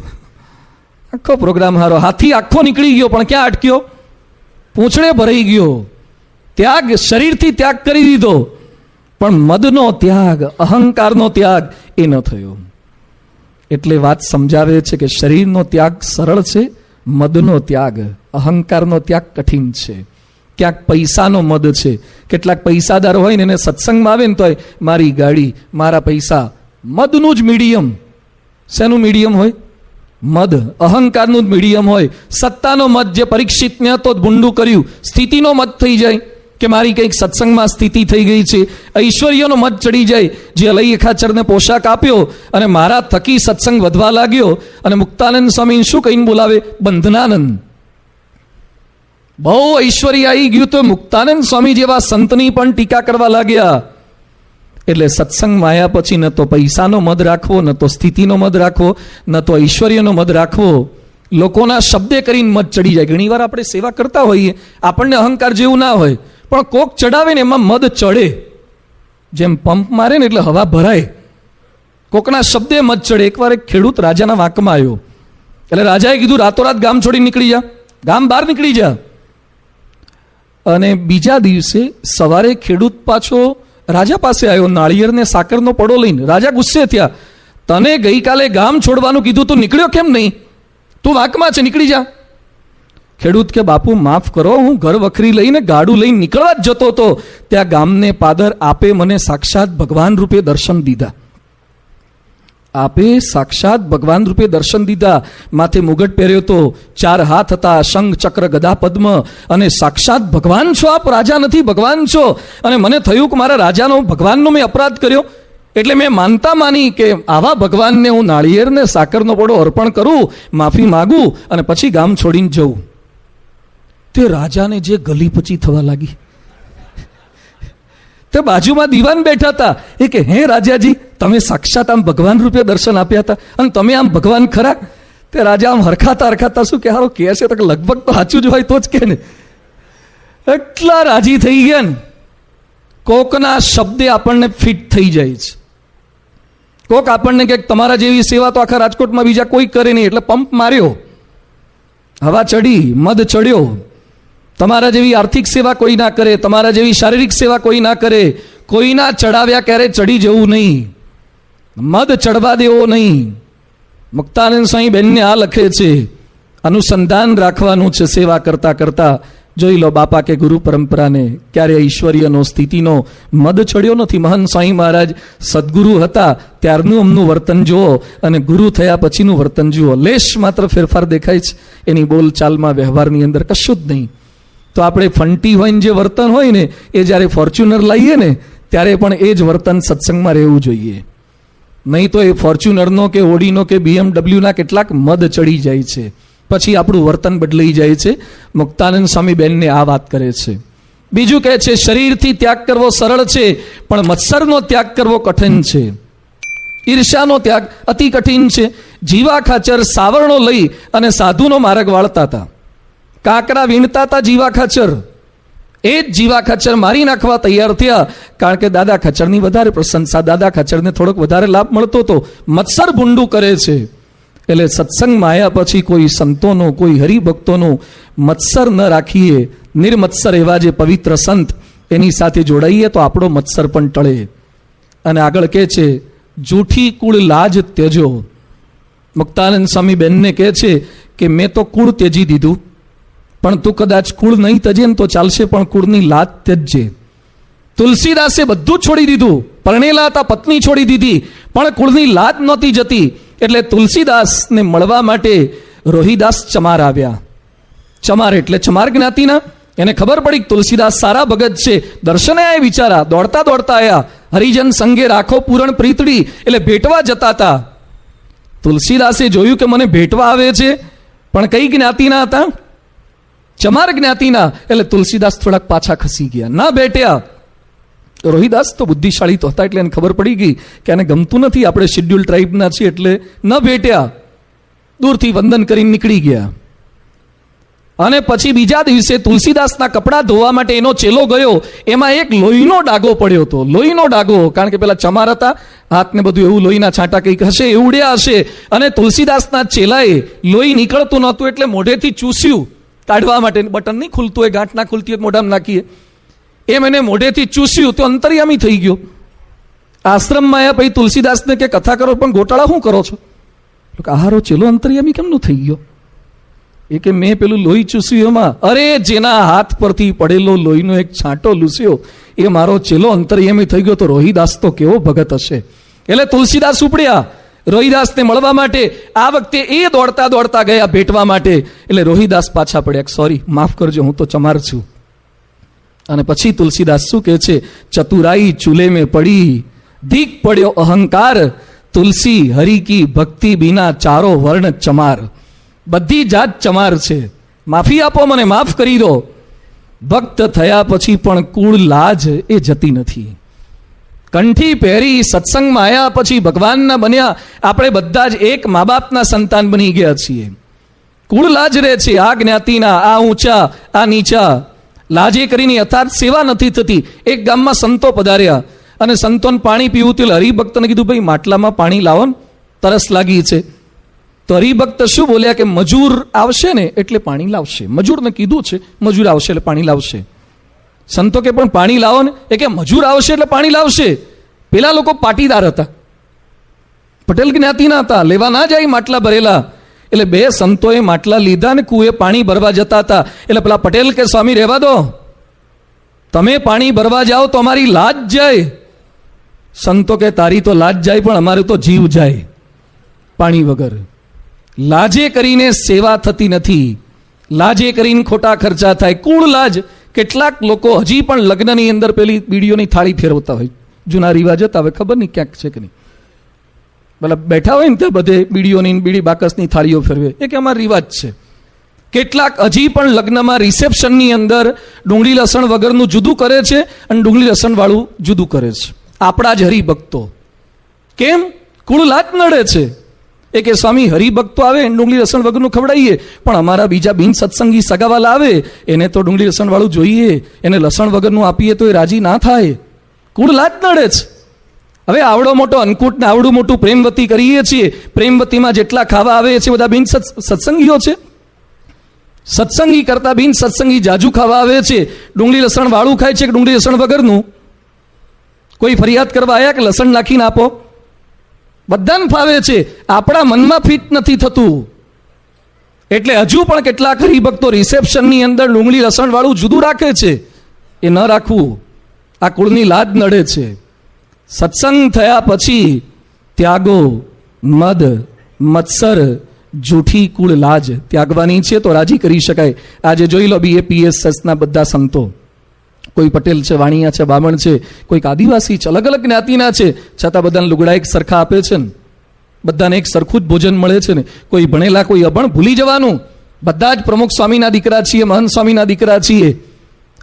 આખો પ્રોગ્રામ હારો, હાથી આખો નીકળી ગયો પણ ક્યાં અટક્યો? પૂંછડે ભરાઈ ગયો. ત્યાગ, શરીરથી ત્યાગ કરી દીધો પણ મદનો ત્યાગ, અહંકારનો ત્યાગ એ ન થયો. એટલે વાત સમજાવે છે કે શરીરનો ત્યાગ સરળ છે, મદનો ત્યાગ, અહંકારનો ત્યાગ કઠિન છે. ક્યાંક પૈસાનો મદ છે. કેટલાક પૈસાદાર હોય ને એને સત્સંગમાં આવે ને તોય મારી ગાડી, મારા પૈસા, મદનું જ મીડિયમ. શેનું મીડિયમ હોય? મદ, અહંકારનું જ મીડિયમ હોય. સત્તાનો મદ, જે પરીક્ષિતને હતો ભૂંડું કર્યું, સ્થિતિનો મદ થઈ જાય કે મારી કંઈક સત્સંગમાં સ્થિતિ થઈ ગઈ છે. ઐશ્વર્યનો મદ ચડી જાય, જે અલૈ ખાચરને પોશાક આપ્યો અને મારા થકી સત્સંગ વધવા લાગ્યો. અને મુક્તાનંદ સ્વામી શું કહીને બોલાવે? બંધનાનંદ. બહુ ઐશ્વર્ય આવી ગયું તો મુક્તાનંદ સ્વામી જેવા સંતની પણ ટીકા કરવા લાગ્યા. એટલે સત્સંગમાં આવ્યા પછી ન તો પૈસાનો મદ રાખવો, ન તો સ્થિતિનો મદ રાખવો, ન તો ઐશ્વર્યનો મદ રાખવો. લોકોના શબ્દે કરીને મદ ચડી જાય. ઘણી વાર આપણે સેવા કરતા હોઈએ, આપણને અહંકાર જેવું ના હોય, પણ કોક ચડાવે ને એમાં મદ ચડે. જેમ પંપ મારે ને એટલે હવા ભરાય. કોકના શબ્દે મદ ચડે. એકવાર એક ખેડૂત રાજાના વાંકમાં આવ્યો. એટલે રાજાએ કીધું રાતોરાત ગામ છોડી નીકળી જા, ગામ બહાર નીકળી જા. અને બીજા દિવસે સવારે ખેડૂત પાછો રાજા પાસે આવ્યો, નાળિયેરને સાકરનો પડો લઈને. રાજા ગુસ્સે થયા. તને ગઈકાલે ગામ છોડવાનું કીધું, તું નીકળ્યો કેમ નહીં? તું વાંકમાં છે, નીકળી જા. ખેડૂત કે બાપુ માફ કરો, હું ઘર વખરી લઈને ગાડું લઈને નીકળવા જ જતો હતો, ત્યાં ગામને પાદર આપે મને સાક્ષાત ભગવાન રૂપે દર્શન દીધા. આપે સાક્ષાત ભગવાન રૂપે દર્શન દીધા. માથે મુગટ પહેર્યો તો, 4 હાથ હતા, શંખ ચક્ર ગદા પદ્મ, અને સાક્ષાત ભગવાન છો આપ, રાજા નથી ભગવાન છો. અને મને થયું કે મારા રાજાનો, ભગવાનનો મેં અપરાધ કર્યો, એટલે મેં માનતા માની કે આવા ભગવાનને હું નાળિયેરને સાકરનો પડો અર્પણ કરું, માફી માગું અને પછી ગામ છોડીને જઉં. તે રાજાને જે ગલીપચી થવા લાગી. તે બાજુમાં દીવાન બેઠા હતા. એ કે હે રાજાજી, તમે સાક્ષાત આમ ભગવાન રૂપે દર્શન આપ્યા હતા અને તમે આમ ભગવાન ખરા? તે રાજા આમ હરખાતા હરખાતા શું કે હારો કહે છે તો લગભગ તો સાચું જ હોય તો જ કે ને. એટલા રાજી થઈ ગયા ને. કોકના શબ્દે આપણને ફિટ થઈ જાય છે. કોક આપણને કે તમારા જેવી સેવા તો આખા રાજકોટમાં બીજા કોઈ કરે નહીં, એટલે પંપ માર્યો, હવા ચડી, મદ ચડ્યો. તમારા જેવી આર્થિક સેવા કોઈ ના કરે, તમારા જેવી શારીરિક સેવા કોઈ ના કરે. કોઈના ચડાવ્યા ક્યારે ચડી જવું નહીં, મદ ચડવા દેવો નહીં. મુક્તાનંદ સ્વામી બેનને આ લખે છે, અનુસંધાન રાખવાનું છે સેવા કરતા કરતા. જોઈ લો બાપા કે ગુરુ પરંપરાને ક્યારે ઐશ્વર્યનો, સ્થિતિનો મદ ચડ્યો નથી. મહંત સ્વામી મહારાજ સદગુરુ હતા ત્યારનું અમનું વર્તન જુઓ અને ગુરુ થયા પછીનું વર્તન જુઓ. લેશ માત્ર ફેરફાર દેખાય છે એની બોલચાલમાં, વ્યવહારની અંદર કશું જ નહીં. તો આપણે ફંટી હોય જે વર્તન હોય ને, એ જ્યારે ફોર્ચ્યુનર લાવીએ ને ત્યારે પણ એ જ વર્તન સત્સંગમાં રહેવું જોઈએ. નહીં તો એ ફોર્ચ્યુનરનો કે ઓડીનો કે BMW કેટલાક મદ ચડી જાય છે, પછી આપણું વર્તન બદલાઈ જાય છે. મુક્તાનંદ સ્વામી બેનને આ વાત કરે છે. બીજું કહે છે, શરીરથી ત્યાગ કરવો સરળ છે, પણ મત્સરનો ત્યાગ કરવો કઠિન છે. ઈર્ષ્યાનો ત્યાગ અતિ કઠિન છે. જીવા ખાચર સાવરણો લઈ અને સાધુનો માર્ગ વાળતા હતા. કાંકરા વીણતા હતા જીવા ખાચર. એ જ જીવા ખાચર મારી નાખવા તૈયાર થયા, કારણ કે દાદા ખાચરની વધારે પ્રશંસા, દાદા ખાચરને થોડોક વધારે લાભ મળતો હતો. મત્સર ભૂંડું કરે છે. એટલે સત્સંગમાં આવ્યા પછી કોઈ સંતોનો, કોઈ હરિભક્તોનું મત્સર ન રાખીએ. નિર્મત્સર એવા જે પવિત્ર સંત, એની સાથે જોડાઈએ તો આપણો મત્સર પણ ટળે. અને આગળ કહે છે, જૂઠી કુળ લાજ ત્યજો. મુક્તાનંદ સ્વામી બેનને કહે છે કે મેં તો કુળ ત્યજી દીધું, પણ તું કદાચ કુળ નહીં તજે ને તો ચાલશે, પણ કુળની લાજ ત્યજજે. તુલસીદાસે બધું છોડી દીધું. પરણેલા હતા, પત્ની છોડી દીધી, પણ કુળની લાજ નહોતી જતી. એટલે તુલસીદાસને મળવા માટે રોહિદાસ ચમાર આવ્યા. ચમાર એટલે ચમાર જ્ઞાતિના. એને ખબર પડી કે તુલસીદાસ સારા ભગત છે. દર્શને આય વિચારા, દોડતા દોડતા આયા. હરિજન સંગે રાખો પૂરણ પ્રીતડી, એટલે ભેટવા જતા હતા. તુલસીદાસે જોયું કે મને ભેટવા આવે છે, પણ કઈ જ્ઞાતિના હતા? ચમાર જ્ઞાતિના. એટલે તુલસીદાસ થોડાક પાછા ખસી ગયા, ના બેઠ્યા. રોહિદાસ તો બુદ્ધિશાળી તો હતા, એટલે એને ખબર પડી ગઈ કે આને ગમતું નથી, આપણે શેડ્યુલ ટ્રાઇબના છીએ, એટલે ન ભેટ્યા. દૂરથી વંદન કરીને નીકળી ગયા. અને પછી બીજા દિવસે તુલસીદાસના કપડાં ધોવા માટે એનો ચેલો ગયો. એમાં એક લોહીનો ડાઘો પડ્યો હતો. લોહીનો ડાઘો, કારણ કે પેલા ચમાર હતા, હાથને બધું એવું લોહીના છાંટા કંઈક હશે, એ ઉડ્યા હશે. અને તુલસીદાસના ચેલાએ લોહી નીકળતું નહોતું એટલે મોઢેથી ચૂસ્યું કાઢવા માટે. બટન નહીં ખુલતું હોય, ગાંઠ ના ખુલતી હોય, મોઢામાં નાખીએ એમ એને મોઢેથી ચૂસ્યું, તો અંતર્યામી થઈ ગયો. આશ્રમમાં આવ્યા પછી તુલસીદાસને કે કથા કરો, પણ ગોટાળા શું કરો છો? આહારો ચેલો અંતર્યામી કેમનું થઈ ગયો? એ કે મેં પેલું લોહી ચૂસ્યું એમાં, અરે જેના હાથ પરથી પડેલો લોહીનો એક છાંટો લૂસ્યો એ મારો ચેલો અંતર્યામી થઈ ગયો, તો રોહિદાસ તો કેવો ભગત હશે. એટલે તુલસીદાસ ઉપડ્યા રોહિદાસને મળવા માટે. આ વખતે એ દોડતા દોડતા ગયા ભેટવા માટે. એટલે રોહિદાસ પાછા પડ્યા, સોરી માફ કરજો, હું તો ચમાર છું. અને પછી તુલસીદાસ શું કહે છે, ચતુરાઈ ચૂલે મેં પડી, દીક પડ્યો અહંકાર, તુલસી હરિ કી ભક્તિ બિના ચારો વર્ણ ચમાર. બધી જાત ચમાર છે, માફી આપો, મને માફ કરી દો. ભક્ત થયા પછી પણ કુળ લાજ એ જતી નથી. કંઠી પહેરી સત્સંગમાં આવ્યા પછી ભગવાનના બન્યા. આપણે બધા જ એક મા બાપના સંતાન બની ગયા છીએ. કુળ લાજ રહે છે, આ જ્ઞાતિના, આ ઊંચા, આ નીચા. લાજે કરીને યથાર્થ સેવા નથી થતી. એક ગામમાં સંતો પધાર્યા અને સંતોને પાણી પીવું હતું. હરિભક્તને કીધું, ભાઈ માટલામાં પાણી લાવો ને, તરસ લાગી છે. તો હરિભક્ત શું બોલ્યા કે મજૂર આવશે ને એટલે પાણી લાવશે. મજૂરને કીધું છે મજૂર આવશે એટલે પાણી લાવશે. સંતો કે પણ પાણી લાવો ને, એ કે મજૂર આવશે એટલે પાણી લાવશે. પેલા લોકો પાટીદાર હતા, પટેલ જ્ઞાતિના હતા, લેવા ના જાય માટલા ભરેલા. એટલે બે સંતોએ માટલા લીધા ને કુએ પાણી ભરવા જતા હતા. એટલે પેલા પટેલ કે સ્વામી રહેવા દો, તમે પાણી ભરવા જાઓ તો અમારી લાજ જાય. સંતો કે તારી તો લાજ જાય પણ અમારે તો જીવ જાય પાણી વગર. લાજે કરીને સેવા થતી નથી, લાજે કરીને ખોટા ખર્ચા થાય. કુળ લાજ. કેટલાક લોકો હજી પણ લગ્નની અંદર પેલી બીડીઓની થાળી ફેરવતા હોય, જૂના રિવાજ હતા, હવે ખબર નહીં ક્યાંક છે કે નહીં. મતલબ બેઠા હોય ને ત્યાં બધે બીડીઓની બીડી બાકસની થાળીઓ ફેરવે, એ કે અમારો રિવાજ છે. કેટલાક હજી પણ લગ્નમાં રિસેપ્શનની અંદર ડુંગળી લસણ વગરનું જુદું કરે છે અને ડુંગળી લસણ વાળું જુદું કરે છે. આપણા જ હરિભક્તો કેમ કુળ લાજ નડે છે. એ કે સ્વામી હરિભક્તો આવે ડુંગળી લસણ વગરનું ખવડાવીએ, પણ અમારા બીજા બિન સત્સંગી સગાવાલા આવે એને તો ડુંગળી લસણ વાળું જોઈએ, એને લસણ વગરનું આપીએ તો એ રાજી ના થાય. કુળ લાજ નડે છે. હવે આવડો મોટો અન્નકૂટ ને આવડું મોટું પ્રેમવતી કરીએ છીએ. પ્રેમવતીમાં જેટલા ખાવા આવે છે બધા બિન સત્સંગીઓ છે. સત્સંગી કરતા બિન સત્સંગી જાજુ ખાવા આવે છે. ડુંગળી લસણ વાળું ખાય છે કે ડુંગળી લસણ વગરનું? કોઈ ફરિયાદ કરવા આવ્યા કે લસણ નાખીને આપો? બધાને ફાવે છે, આપણા મનમાં ફિટ નથી થતું. એટલે હજુ પણ કેટલાક હરિભક્તો રિસેપ્શનની અંદર ડુંગળી લસણ વાળું જુદું રાખે છે. એ ન રાખવું, આ કુળની લાજ નડે છે. સત્સંગ થયા પછી ત્યાગો મદ મત્સર જૂઠી કુળ લાજ ત્યાગવાની છે તો રાજી કરી શકાય. આજે જોઈ લો BAPSS ના બધા સંતો, કોઈ પટેલ છે, વાણિયા છે, બામણ છે, કોઈક આદિવાસી છે, અલગ અલગ જ્ઞાતિના છે, છતાં બધાને લુગડા એક સરખા આપે છે ને, બધાને એક સરખું જ ભોજન મળે છે ને. કોઈ ભણેલા કોઈ અભણ ભૂલી જવાનું. બધા જ પ્રમુખ સ્વામીના દીકરા છીએ, મહંત સ્વામીના દીકરા છીએ.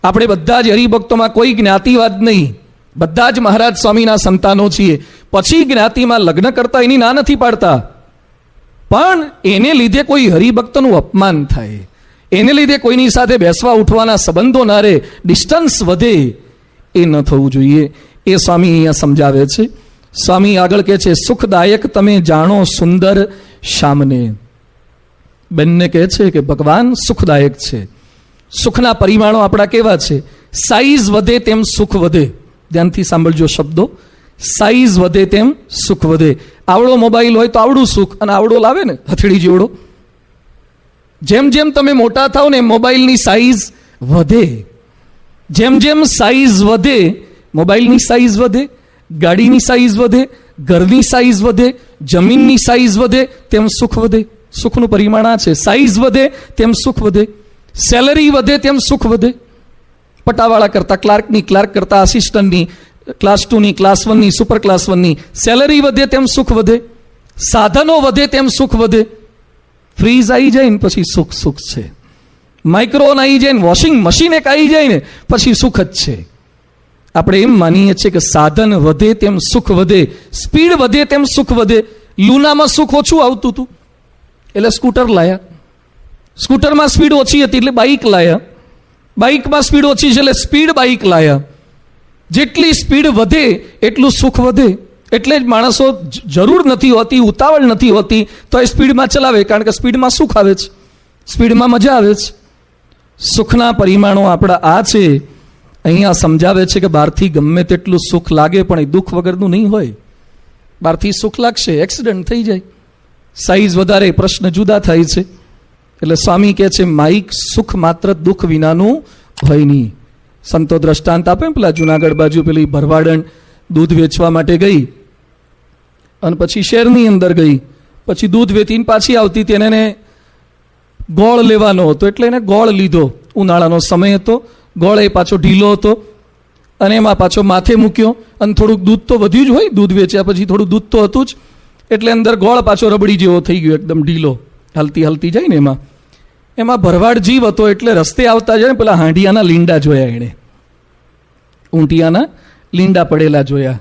આપણે બધા જ હરિભક્તોમાં કોઈ જ્ઞાતિવાદ નહીં, બધા જ મહારાજ સ્વામીના સંતાનો છીએ. પછી જ્ઞાતિમાં લગ્ન કરતા એની ના નથી પાડતા, પણ એને લીધે કોઈ હરિભક્તનું અપમાન થાય, એને લીધે કોઈની સાથે બેસવા ઉઠવાના સંબંધો ના રહે, ડિસ્ટન્સ વધે, એ ન થવું જોઈએ. એ સ્વામી અહીંયા સમજાવે છે. સ્વામી આગળ કહે છે, સુખદાયક તમે જાણો સુંદર શામને. બંને કહે છે કે ભગવાન સુખદાયક છે. સુખના પરિમાણો આપણા કેવા છે? સાઈઝ વધે તેમ સુખ વધે. ધ્યાનથી સાંભળજો શબ્દો. સાઈઝ વધે તેમ સુખ વધે. આવડો મોબાઈલ હોય તો આવડું સુખ, અને આવડો લાવે ને હથેળી જેવડો. જેમ જેમ તમે મોટા થાવ ને મોબાઈલની સાઈઝ વધે. જેમ જેમ સાઈઝ વધે, મોબાઈલની સાઈઝ વધે, ગાડીની સાઈઝ વધે, ઘરની સાઈઝ વધે, જમીનની સાઈઝ વધે, તેમ સુખ વધે. સુખનું પરિમાણ આ છે. સાઈઝ વધે તેમ સુખ વધે, સેલરી વધે તેમ સુખ વધે. પટાવાળા કરતા ક્લાર્કની, ક્લાર્ક કરતા આસિસ્ટન્ટની, ક્લાસ 2ની, ક્લાસ 1ની, સુપર ક્લાસ 1ની સેલરી વધે તેમ સુખ વધે. સાધનો વધે તેમ સુખ વધે. ફ્રીજ આવી જાય ને પછી સુખ સુખ છે. માઇક્રોવન આવી જાય ને, વોશિંગ મશીન એક આવી જાય ને પછી સુખ જ છે. આપણે એમ માનીએ છીએ કે સાધન વધે તેમ સુખ વધે, સ્પીડ વધે તેમ સુખ વધે. લુનામાં સુખ ઓછું આવતું હતું એટલે સ્કૂટર લાયા, સ્કૂટરમાં સ્પીડ ઓછી હતી એટલે બાઇક લાયા, બાઇકમાં સ્પીડ ઓછી છે એટલે સ્પીડ બાઇક લાયા. જેટલી સ્પીડ વધે એટલું સુખ વધે. એટલે જ માણસો જરૂર નથી હોતી, ઉતાવળ નથી હોતી તો એ સ્પીડમાં ચલાવે, કારણ કે સ્પીડમાં સુખ આવે છે, સ્પીડમાં મજા આવે છે. સુખના પરિમાણો આપણા આ છે. અહીંયા સમજાવે છે કે બહારથી ગમે તેટલું સુખ લાગે પણ એ દુઃખ વગરનું નહીં હોય. બહારથી સુખ લાગશે, એક્સિડન્ટ થઈ જાય, સાઈઝ વધારે, પ્રશ્ન જુદા થાય છે. એટલે સ્વામી કહે છે માઈક સુખ માત્ર દુઃખ વિનાનું હોય નહીં. સંતો દ્રષ્ટાંત આપે પેલા જુનાગઢ બાજુ પેલી ભરવાડણ દૂધ વેચવા માટે ગઈ અને પછી શહેરની અંદર ગઈ, પછી દૂધ વેચીને પાછી આવતી હતી અને એને ગોળ લેવાનો હતો એટલે એને ગોળ લીધો. ઉનાળાનો સમય હતો, ગોળ એ પાછો ઢીલો હતો અને એમાં પાછો માથે મૂક્યો અને થોડુંક દૂધ તો વધ્યું જ હોય, દૂધ વેચ્યા પછી થોડું દૂધ તો હતું જ, એટલે અંદર ગોળ પાછો રબડી જેવો થઈ ગયો, એકદમ ઢીલો, હલતી હલતી જાય ને એમાં ભરવાડ જીવ હતો એટલે રસ્તે આવતા જાય ને પેલા હાંડિયાના લીંડા જોયા, એણે ઊંટિયાના લીંડા પડેલા જોયા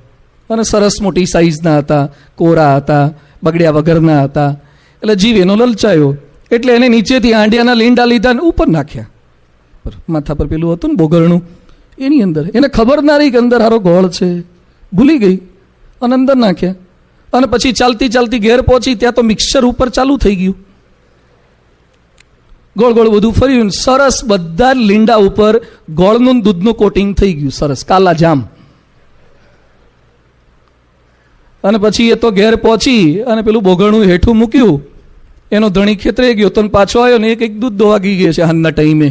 અને સરસ મોટી સાઈઝના હતા, કોરા હતા, બગડ્યા વગરના હતા. એટલે જીવ એનો લલચાયો એટલે એને નીચેથી હાંડિયાના લીંડા લીધા ને ઉપર નાખ્યા, માથા પર પેલું હતું ને બોગરણું એની અંદર. એને ખબર ના રહી કે અંદર હારો ગોળ છે, ભૂલી ગઈ અને અંદર નાખ્યા. અને પછી ચાલતી ચાલતી ઘેર પહોંચી ત્યાં તો મિક્સચર ઉપર ચાલુ થઈ ગયું, ગોળ ગોળ બધું ફર્યું, સરસ બધા લીંડા ઉપર ગોળનું દૂધનું કોટિંગ થઈ ગયું, સરસ કાલા જામ. અને પછી એ તો ઘેર પહોંચી અને પેલું બોગરણું હેઠું મૂક્યું, એનો ધણી ખેતરે ગયો તો પાછો આવ્યો ને એક દૂધ દોવા ગઈ છે હાલના ટાઈમે.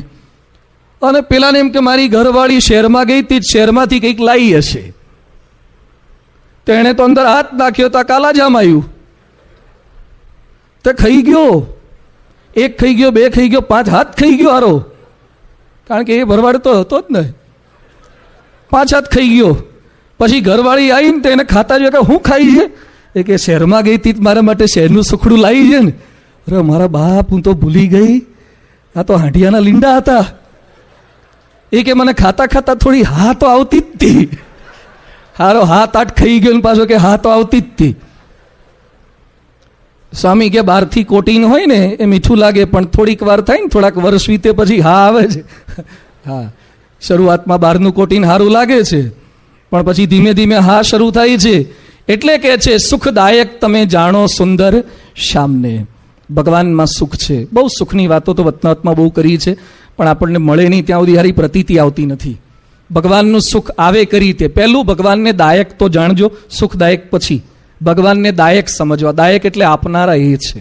અને પેલાને એમ કે મારી ઘરવાળી શહેરમાં ગઈ હતી, શહેરમાંથી કંઈક લાવી હશે, તો એણે તો અંદર હાથ નાખ્યો તો કાલા જામ આવ્યું, તે ખાઈ ગયો, એક ખાઈ ગયો, બે ખાઈ ગયો, 5 હાથ ખાઈ ગયો હારો, કારણ કે એ ભરવાડ તો હતો જ ને, 5 હાથ ખાઈ ગયો. પછી ઘરવાળી આવીને તો એને ખાતા જોયા કે હું ખાઈ છે, એ કે શહેરમાં ગઈ હતી મારા માટે શહેરનું સુખડું લાવી છે ને. અરે મારા બાપ, હું તો ભૂલી ગઈ, આ તો હાંડિયાના લીંડા હતા. એ કે મને ખાતા ખાતા થોડી હા તો આવતી જ હતી, હારો 7-8 ખાઈ ગયો ને પાછો કે હા તો આવતી જ હતી. સ્વામી કે બહારથી કોટીન હોય ને એ મીઠું લાગે પણ થોડીક વાર થાય ને, થોડાક વર્ષ વીતે પછી હા આવે છે. હા, શરૂઆતમાં બહારનું કોટીન સારું લાગે છે પણ પછી ધીમે ધીમે હા શરૂ થાય છે. એટલે કે છે સુખદાયક તમે જાણો સુંદર શ્યામને. ભગવાનમાં સુખ છે. બહુ સુખની વાતો તો વતનાવતમાં બહુ કરી છે પણ આપણને મળે નહીં ત્યાં સુધી હારી પ્રતીતિ આવતી નથી. ભગવાનનું સુખ આવે કરી રીતે પહેલું ભગવાનને દાયક તો જાણજો, સુખદાયક પછી. ભગવાનને દાયક સમજવા, દાયક એટલે આપનારા એ છે,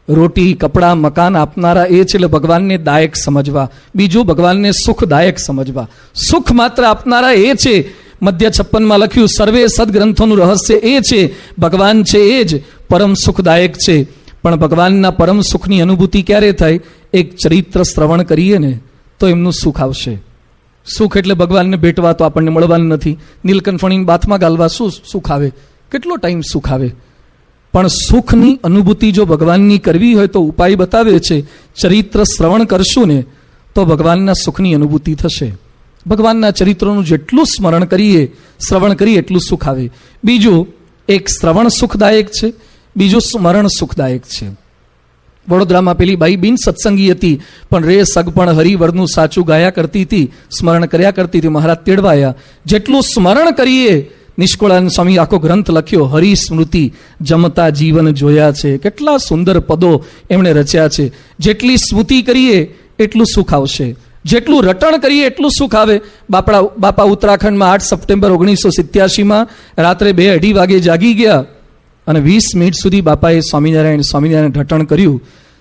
રોટી કપડાં મકાન આપનારા એ છે, એટલે ભગવાનને દાયક સમજવા. બીજું ભગવાનને સુખદાયક સમજવા. સુખ માત્ર આપનારા એ છે. મધ્ય 56માં લખ્યું સર્વે સદગ્રંથોનું રહસ્ય એ છે, ભગવાન છે એ જ પરમ સુખદાયક છે. પણ ભગવાનના પરમ સુખની અનુભૂતિ ક્યારે થાય? એક ચરિત્ર શ્રવણ કરીએ ને તો એમનું સુખ આવશે. સુખ એટલે ભગવાનને ભેટવા તો આપણને મળવાનું નથી, નીલકંઠ બાથમાં ગાલવા શું સુખ આવે, કેટલો ટાઈમ સુખ આવે. પણ સુખની અનુભૂતિ જો ભગવાનની કરવી હોય તો ઉપાય બતાવે છે. ચરિત્ર શ્રવણ કરશું ને તો ભગવાનના સુખની અનુભૂતિ થશે. ભગવાનના ચરિત્રોનું જેટલું સ્મરણ કરીએ, શ્રવણ કરીએ એટલું સુખ આવે. બીજું, એક શ્રવણ સુખદાયક છે, બીજું સ્મરણ સુખદાયક છે. વડોદરામાં પેલી બાઈ બિન સત્સંગી હતી પણ રે સગપણ હરિવરનું સાચું ગાયા કરતી હતી, સ્મરણ કર્યા કરતી હતી. મહારાજ તેડવાયા. જેટલું સ્મરણ કરીએ, નિષ્કુળાનંદ સ્વામી આખો ગ્રંથ લખ્યો હરિસ્મૃતિ, જમતા જીવન જોયા છે. કેટલા સુંદર પદો એમણે રચ્યા છે. જેટલી સ્મૃતિ કરીએ એટલું સુખ આવશે, જેટલું રટણ કરીએ એટલું સુખ આવે. બાપા ઉત્તરાખંડમાં 8 સપ્ટેમ્બર 1987માં રાત્રે 2-2:30 વાગે જાગી ગયા અને 20 મિનિટ સુધી બાપાએ સ્વામિનારાયણ રટણ કર્યું.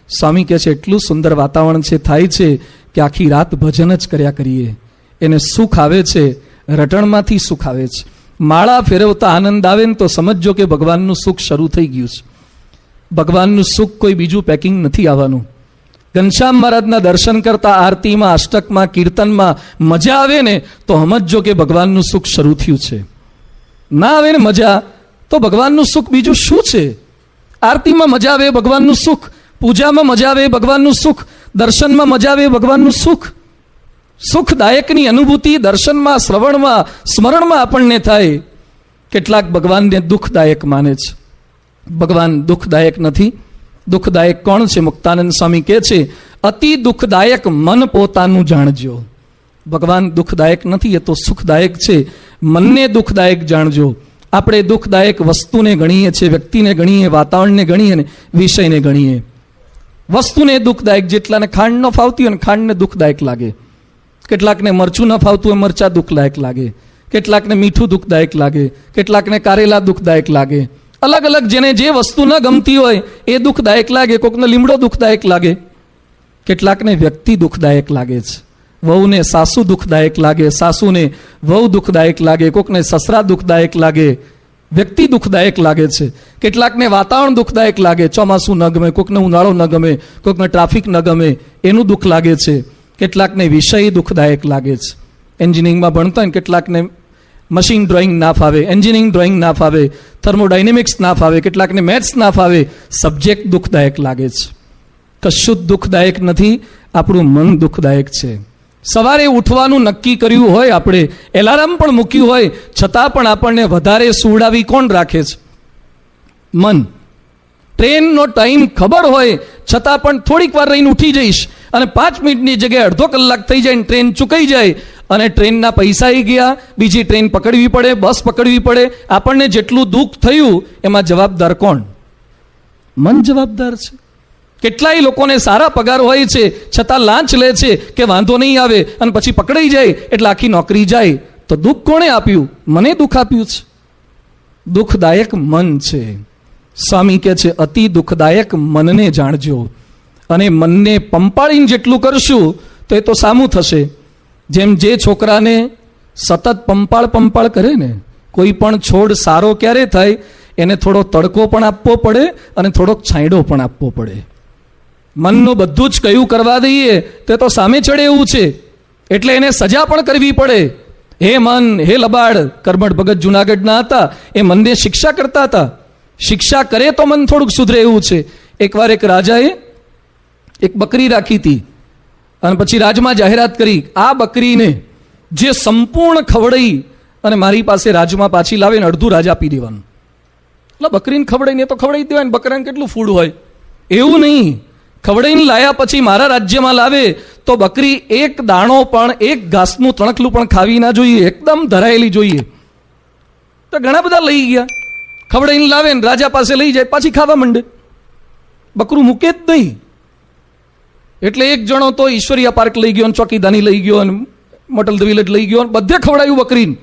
સ્વામી કહે છે એટલું સુંદર વાતાવરણ છે, થાય છે કે આખી રાત ભજન જ કર્યા કરીએ. એને સુખ આવે છે, રટણમાંથી સુખ આવે છે. માળા ફેરવતા આનંદ આવે ને તો સમજજો કે ભગવાનનું સુખ શરૂ થઈ ગયું છે. ભગવાનનું સુખ કોઈ બીજું પેકિંગ નથી આવવાનું. ઘનશ્યામ મહારાજના દર્શન કરતા આરતીમાં, અષ્ટકમાં, કીર્તનમાં મજા આવે ને તો સમજજો કે ભગવાનનું સુખ શરૂ થયું છે. ના આવે ને મજા તો ભગવાનનું સુખ બીજું શું છે? આરતીમાં મજા આવે ભગવાનનું સુખ, પૂજામાં મજા આવે ભગવાનનું સુખ, દર્શનમાં મજા આવે ભગવાનનું સુખ. સુખદાયકની અનુભૂતિ દર્શનમાં, શ્રવણમાં, સ્મરણમાં આપણને થાય. કેટલાક ભગવાનને દુઃખદાયક માને છે. ભગવાન દુઃખદાયક નથી. દુઃખદાયક કોણ છે? મુક્તાનંદ સ્વામી કહે છે અતિ દુઃખદાયક મન પોતાનું જાણજો. ભગવાન દુઃખદાયક નથી, એ તો સુખદાયક છે. મનને દુઃખદાયક જાણજો. આપણે દુઃખદાયક વસ્તુને ગણીએ છીએ, વ્યક્તિને ગણીએ, વાતાવરણને ગણીએ ને વિષયને ગણીએ. વસ્તુને દુઃખદાયક, જેટલાને ખાંડ ન ફાવતી હોય ને ખાંડને દુઃખદાયક લાગે, કેટલાકને મરચું ન ફાવતું હોય મરચા દુઃખદાયક લાગે, કેટલાકને મીઠું દુઃખદાયક લાગે, કેટલાકને કારેલા દુઃખદાયક લાગે. અલગ અલગ જેને જે વસ્તુ ન ગમતી હોય એ દુઃખદાયક લાગે. કોકને લીમડો દુઃખદાયક લાગે, કેટલાકને વ્યક્તિ દુઃખદાયક લાગે છે. વહુને સાસુ દુઃખદાયક લાગે, સાસુને વહુ દુઃખદાયક લાગે, કોકને સસરા દુઃખદાયક લાગે, વ્યક્તિ દુઃખદાયક લાગે છે. કેટલાકને વાતાવરણ દુઃખદાયક લાગે, ચોમાસું ન ગમે, કોકને ઉનાળો ન ગમે, કોકને ટ્રાફિક ન ગમે એનું દુઃખ લાગે છે. કેટલાકને વિષય દુઃખદાયક લાગે છે. એન્જિનિયરિંગમાં ભણતા હોય કેટલાકને મશીન ડ્રોઈંગ ના ફાવે, એન્જિનિયરિંગ ડ્રોઈંગ ના ફાવે, થર્મોડાયનેમિક્સ ના ફાવે, કેટલાકને મેથ્સ ના ફાવે. સબ્જેક્ટ દુઃખદાયક લાગે છે. કશું જ દુઃખદાયક નથી, આપણું મન દુઃખદાયક છે. સવારે ઉઠવાનું નક્કી કર્યું હોય, આપણે એલાર્મ પણ મૂક્યું હોય, છતાં પણ આપણને વધારે સુવડાવી કોણ રાખે છે? મન. ટ્રેનનો ટાઈમ ખબર હોય છતાં પણ થોડીક વાર રહીને ઉઠી જઈશ અને 5 મિનિટની જગ્યાએ અડધો કલાક થઈ જાય, ટ્રેન ચૂકાઈ જાય અને ટ્રેનના પૈસા ગયા, બીજી ટ્રેન પકડવી પડે, બસ પકડવી પડે. આપણને જેટલું દુઃખ થયું એમાં જવાબદાર કોણ? મન જવાબદાર છે. કેટલાય લોકોને સારા પગાર હોય છે છતાં લાંચ લે છે કે વાંધો નહીં આવે, અને પછી પકડાઈ જાય એટલે આખી નોકરી જાય. તો દુઃખ કોણે આપ્યું? મને દુઃખ આપ્યું છે. દુઃખદાયક મન છે. સ્વામી કહે છે અતિ દુઃખદાયક મનને જાણજો, અને મનને પંપાળીને જેટલું કરશું તો એ તો સામું થશે. જેમ જે છોકરાને સતત પંપાળ કરે ને, કોઈ પણ છોડ સારો ક્યારે થાય? એને થોડો તડકો પણ આપવો પડે અને થોડોક છાંયડો પણ આપવો પડે. મનનું બધું જ કયું કરવા દઈએ તે તો સામે ચડે એવું છે, એટલે એને સજા પણ કરવી પડે. હે મન, હે લબાડ. કરમઠ ભગત જુનાગઢના હતા, એ મનને શિક્ષા કરતા હતા. શિક્ષા કરે તો મન થોડુંક સુધરે એવું છે. એકવાર એક રાજાએ એક બકરી રાખી હતી અને પછી રાજમાં જાહેરાત કરી, આ બકરીને જે સંપૂર્ણ ખવડાઈ અને મારી પાસે રાજમાં પાછી લાવીને અડધું રાજ આપી દેવાનું. એટલે બકરીને ખવડાઈને તો ખવડાવી દેવાય, બકરાને કેટલું ફૂડ હોય. એવું નહીં, ખવડાઈને લાયા પછી મારા રાજ્યમાં લાવે તો બકરી એક દાણો પણ, એક ઘાસનું તણખલું પણ ખાવી ના જોઈએ, એકદમ ધરાયેલી જોઈએ. તો ઘણા બધા લઈ ગયા, ખવડાઈને લાવે ને રાજા પાસે લઈ જાય, પાછી ખાવા માંડે, બકરું મૂકે જ નહીં. એટલે એક જણો તો ઈશ્વરિયા પાર્ક લઈ ગયો, ચોકીદાની લઈ ગયો, મોટલ ધ વિલેજ લઈ ગયો, બધે ખવડાયું બકરીને,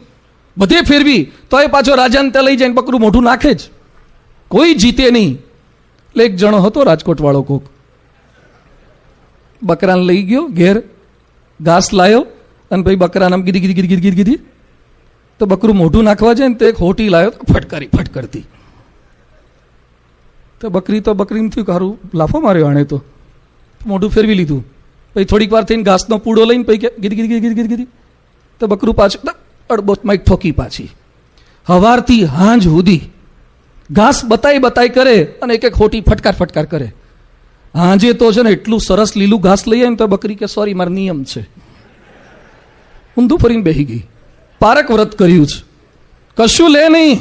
બધે ફેરવી, તો એ પાછો રાજાને ત્યાં લઈ જાય બકરું મોઢું નાખે જ, કોઈ જીતે નહીં. એટલે એક જણો હતો રાજકોટ વાળો કોક, બકરાને લઈ ગયો ઘેર, ઘાસ લાયો અને ભાઈ બકરાને આમ ગીધી ગીધી ગીધી ગીધી ગીધી, તો બકરું મોઢું નાખવા જાય ને તો એક હોટી લાવ્યો, ફટકરતી. તો બકરીને થયું કારું લાફો માર્યો આણે, તો મોઢું ફેરવી લીધું. પછી થોડીક વાર થઈને ઘાસનો પૂડો લઈને પછી ગીધી ગીધી ગીધી ગીધી, તો બકરું પાછું અડબોતમાં ઠોકી પાછી. હવારથી હાંજ સુધી ઘાસ બતાઈ કરે અને એક હોટી ફટકાર કરે. હાંજે તો છે ને એટલું સરસ લીલું ઘાસ લઈ આવે ને તો બકરી કે સોરી, મારો નિયમ છે, ઊંધું ફરીને બેહી ગઈ. પારક વ્રત કર્યું છે, કશું લે નહીં.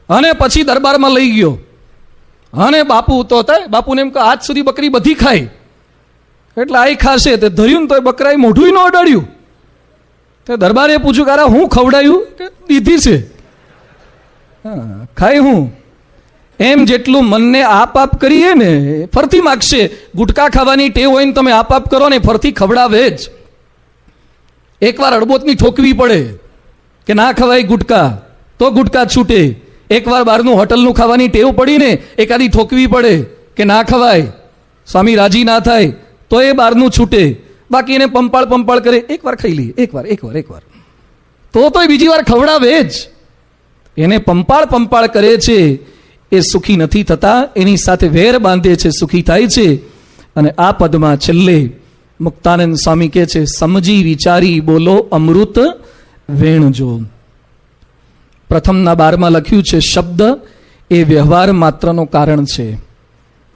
અને પછી દરબારમાં લઈ ગયો, અને બાપુ તો હતા, બાપુને એમ કે આજ સુધી બકરી બધી ખાય એટલે આ ખાશે. તે ધર્યું ને તો બકરાએ મોઢું ન અડાડ્યું. તે દરબારે પૂછ્યું કે હું ખવડાયું? કે દીધી છે. હા, ખાય હું. એમ જેટલું મનને આપ કરીએ ને ફરતી માગશે. ગુટકા ખાવાની ટેવ હોય ને તમે આપ કરો ને ફરતી ખવડાવે જ. એકવાર અડબોતની ઠોકવી પડે કે ના ખવાય ગુટકા, તો ગુટકા છૂટે. એકવાર બહારનું હોટલનું ખાવાની ટેવ પડીને એકાદી ઠોકવી પડે કે ના ખવાય, સ્વામી રાજી ના થાય, તો એ બહારનું છૂટે. બાકી એને પંપાળ કરે, એકવાર ખાઈ લઈએ, એકવાર તો બીજી વાર ખવડાવે જ. એને પંપાળ કરે છે એ સુખી નથી થતા, એની સાથે વેર બાંધે છે, સુખી થાય છે. અને આ પદમાં છેલ્લે મુક્તાનંદ સ્વામી કહે છે, સમજી વિચારી બોલો અમૃત વેણજો. પ્રથમના 12માં લખ્યું છે, શબ્દ એ વ્યવહાર માત્રનો કારણ છે.